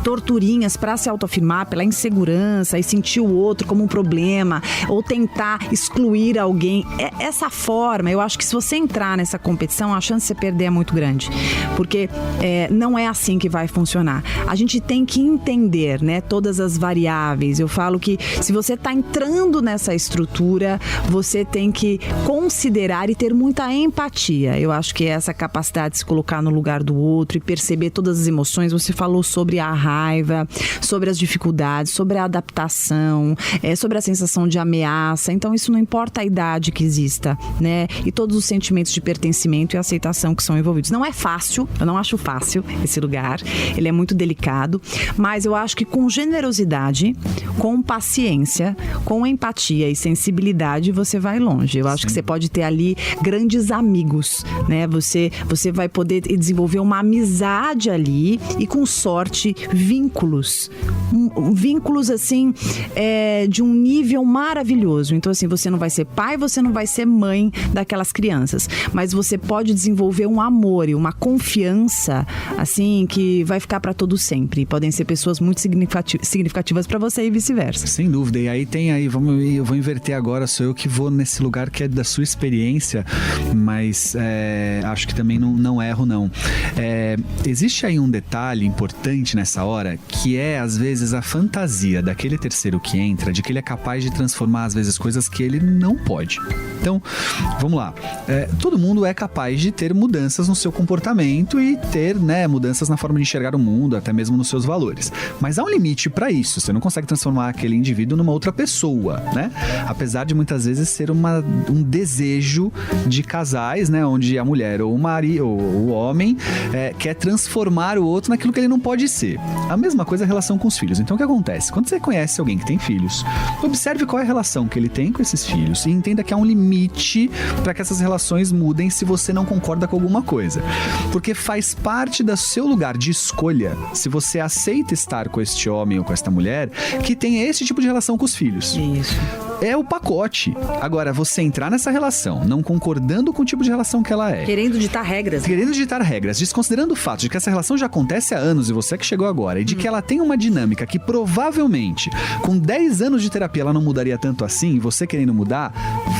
torturinhas para se autoafirmar pela insegurança e sentir o outro como um problema ou tentar excluir alguém. Essa forma, eu acho que se você entrar nessa competição, a chance de você perder é muito grande, porque não é assim que vai funcionar. A gente tem que entender, né, todas as variáveis. Eu falo que se você está entrando nessa estrutura, você tem que considerar e ter muita empatia. Eu acho que é essa capacidade de se colocar no lugar do outro e perceber todas as emoções. Você falou sobre a raiva, sobre as dificuldades, sobre a adaptação, sobre a sensação de ameaça. Então, isso não importa a idade que exista, né? E todos os sentimentos de pertencimento e aceitação que são envolvidos. Não é fácil, eu não acho fácil esse lugar. Ele é muito delicado, mas eu acho que com generosidade, com paciência, com empatia e sensibilidade, você vai longe. Eu acho que você pode ter ali grandes amigos, né? Você vai poder desenvolver uma amizade ali e, com sorte, vínculos assim, de um nível maravilhoso. Então, assim, você não vai ser pai, você não vai ser mãe daquelas crianças, mas você pode desenvolver um amor e uma confiança, assim, que vai ficar para todo sempre. Podem ser pessoas muito significativas para você e vice-versa. Sem dúvida. E aí eu vou inverter agora, sou eu que vou nesse lugar que é da sua experiência, mas acho que também não erro, não. Existe aí um detalhe importante nessa hora, hora, que é, às vezes, a fantasia daquele terceiro que entra, de que ele é capaz de transformar, às vezes, coisas que ele não pode. Então, vamos lá. Todo mundo é capaz de ter mudanças no seu comportamento e ter, né, mudanças na forma de enxergar o mundo, até mesmo nos seus valores. Mas há um limite para isso. Você não consegue transformar aquele indivíduo numa outra pessoa, né? Apesar de muitas vezes ser um desejo de casais, né, onde a mulher ou o marido ou o homem quer transformar o outro naquilo que ele não pode ser. A mesma coisa é a relação com os filhos. Então, o que acontece? Quando você conhece alguém que tem filhos, observe qual é a relação que ele tem com esses filhos e entenda que há um limite para que essas relações mudem se você não concorda com alguma coisa. Porque faz parte do seu lugar de escolha, se você aceita estar com este homem ou com esta mulher, que tenha esse tipo de relação com os filhos. Isso. É o pacote. Agora, você entrar nessa relação, não concordando com o tipo de relação que ela é. Querendo ditar regras. Desconsiderando o fato de que essa relação já acontece há anos e você que chegou agora, e de que ela tem uma dinâmica que provavelmente, com 10 anos de terapia, ela não mudaria tanto assim, e você querendo mudar,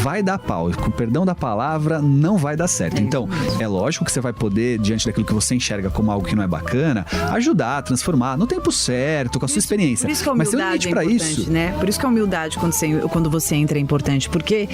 vai dar pau. Com perdão da palavra, não vai dar certo. Então, é lógico que você vai poder, diante daquilo que você enxerga como algo que não é bacana, ajudar, transformar, no tempo certo, com a sua experiência. Por isso que a humildade é importante, né? Por isso que a humildade, quando você entra, é importante. Porque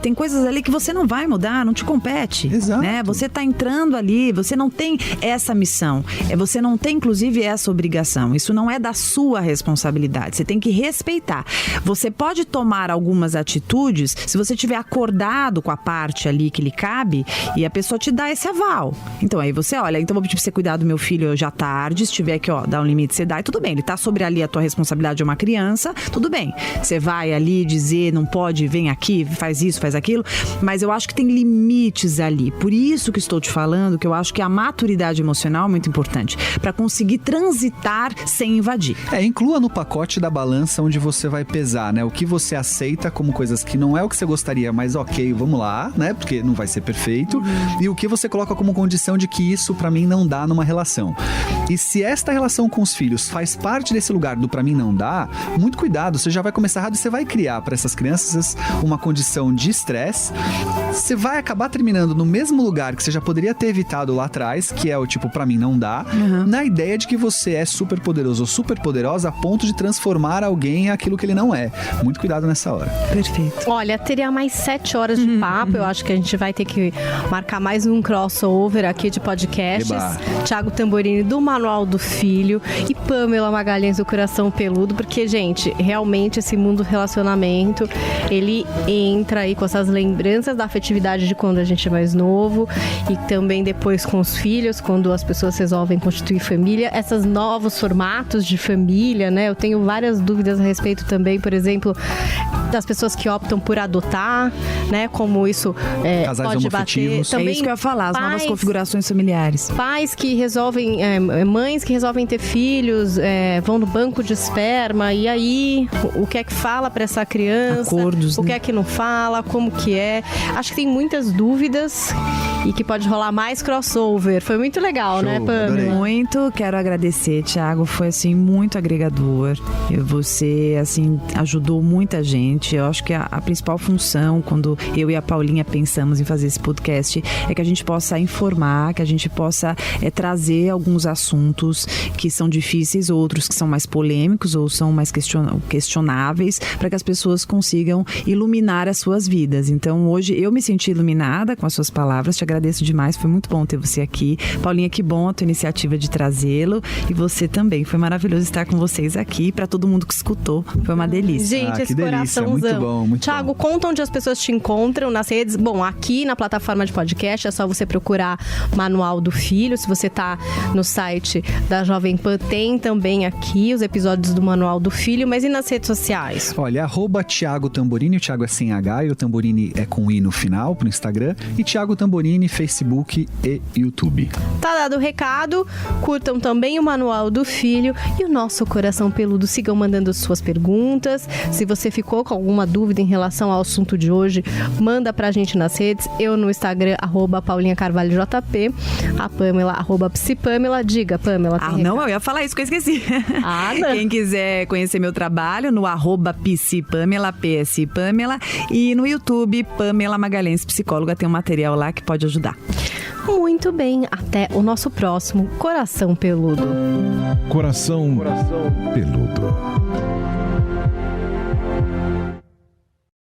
tem coisas ali que você não vai mudar, não te compete. Exato. Né? Você está entrando ali, você não tem essa missão. Você não tem, inclusive, essa obrigação. Isso não é da sua responsabilidade. Você tem que respeitar. Você pode tomar algumas atitudes se você tiver acordado com a parte ali que lhe cabe e a pessoa te dá esse aval. Então, aí você olha, então vou pedir pra você cuidar do meu filho hoje à tarde, se tiver que, dá um limite, você dá, e tudo bem. Ele tá sobre ali a tua responsabilidade de uma criança, tudo bem. Você vai ali dizer, não pode, vem aqui, faz isso, faz aquilo, mas eu acho que tem limites ali. Por isso que estou te falando que eu acho que a maturidade emocional é muito importante, para conseguir transitar sem invadir. Inclua no pacote da balança onde você vai pesar, né? O que você aceita como coisas que não é o que você gostaria, mas ok, vamos lá, né? Porque não vai ser perfeito. E o que você coloca como condição de que isso pra mim não dá numa relação. E se esta relação com os filhos faz parte desse lugar do pra mim não dá, muito cuidado, você já vai começar errado e você vai criar para essas crianças uma condição de estresse. Você vai acabar terminando no mesmo lugar que você já poderia ter evitado lá atrás, que é o tipo, pra mim não dá, na ideia de que você é super poderoso ou super poderosa a ponto de transformar alguém em aquilo que ele não é. Muito cuidado nessa hora. Perfeito. Olha, teria mais 7 horas de papo. Eu acho que a gente vai ter que marcar mais um crossover aqui de podcasts. Eba. Thiago Tamborini do Manual do Filho e Pamela Magalhães do Coração Peludo, porque, gente, realmente esse mundo do relacionamento, ele entra aí com essas lembranças da afetividade de quando a gente é mais novo e também depois com os filhos, quando as pessoas resolvem constituir família, esses novos formatos de família, né? Eu tenho várias dúvidas a respeito também, por exemplo, das pessoas que optam por adotar, né? Como isso casais pode bater. Também é isso que eu ia falar, as novas configurações familiares. Pais que resolvem, mães que resolvem ter filhos, vão no banco de esperma, e aí, o que é que fala para essa criança? Acordos, o que é que não fala? Como que é? Acho que tem muitas dúvidas e que pode rolar mais crossover. Foi muito legal, show, né, Pamela? adorei. Muito, quero agradecer, Thiago, foi assim muito agregador. Você assim ajudou muita gente. Eu acho que a principal função quando eu e a Paulinha pensamos em fazer esse podcast é que a gente possa informar, que a gente possa trazer alguns assuntos que são difíceis, outros que são mais polêmicos ou são mais questionáveis, para que as pessoas consigam iluminar as suas vidas. Então hoje eu me senti iluminada com as suas palavras, te agradeço demais, foi muito bom ter você aqui. Paulinha, que bom a tua iniciativa de trazê-lo, e você também, foi maravilhoso estar com vocês aqui, para todo mundo que escutou, foi uma delícia. Gente, esse delícia, muito bom, muito Thiago, bom. conta onde as pessoas te encontram nas redes. Bom, aqui na plataforma de podcast é só você procurar Manual do Filho. Se você tá no site da Jovem Pan, tem também aqui os episódios do Manual do Filho, mas e nas redes sociais? Olha, @Thiago Tamborini, o Thiago é sem H e o Tamborini é com I no final, pro Instagram, e Thiago Tamborini, Facebook e YouTube. Tá dado o recado, curtam também o Manual do Filho e o nosso Coração Peludo. Sigam mandando suas perguntas. Se você ficou com alguma dúvida em relação ao assunto de hoje, manda pra gente nas redes. Eu no Instagram, @PaulinhaCarvalhoJP, a Pamela, @PsiPamela. Diga, Pamela. Não, eu ia falar isso que eu esqueci. Quem quiser conhecer meu trabalho, no @PsiPamela, PSPamela, e no YouTube, Pamela Magalhães, psicóloga, tem um material lá que pode ajudar ajudar. Muito bem, até o nosso próximo Coração Peludo. Coração Peludo.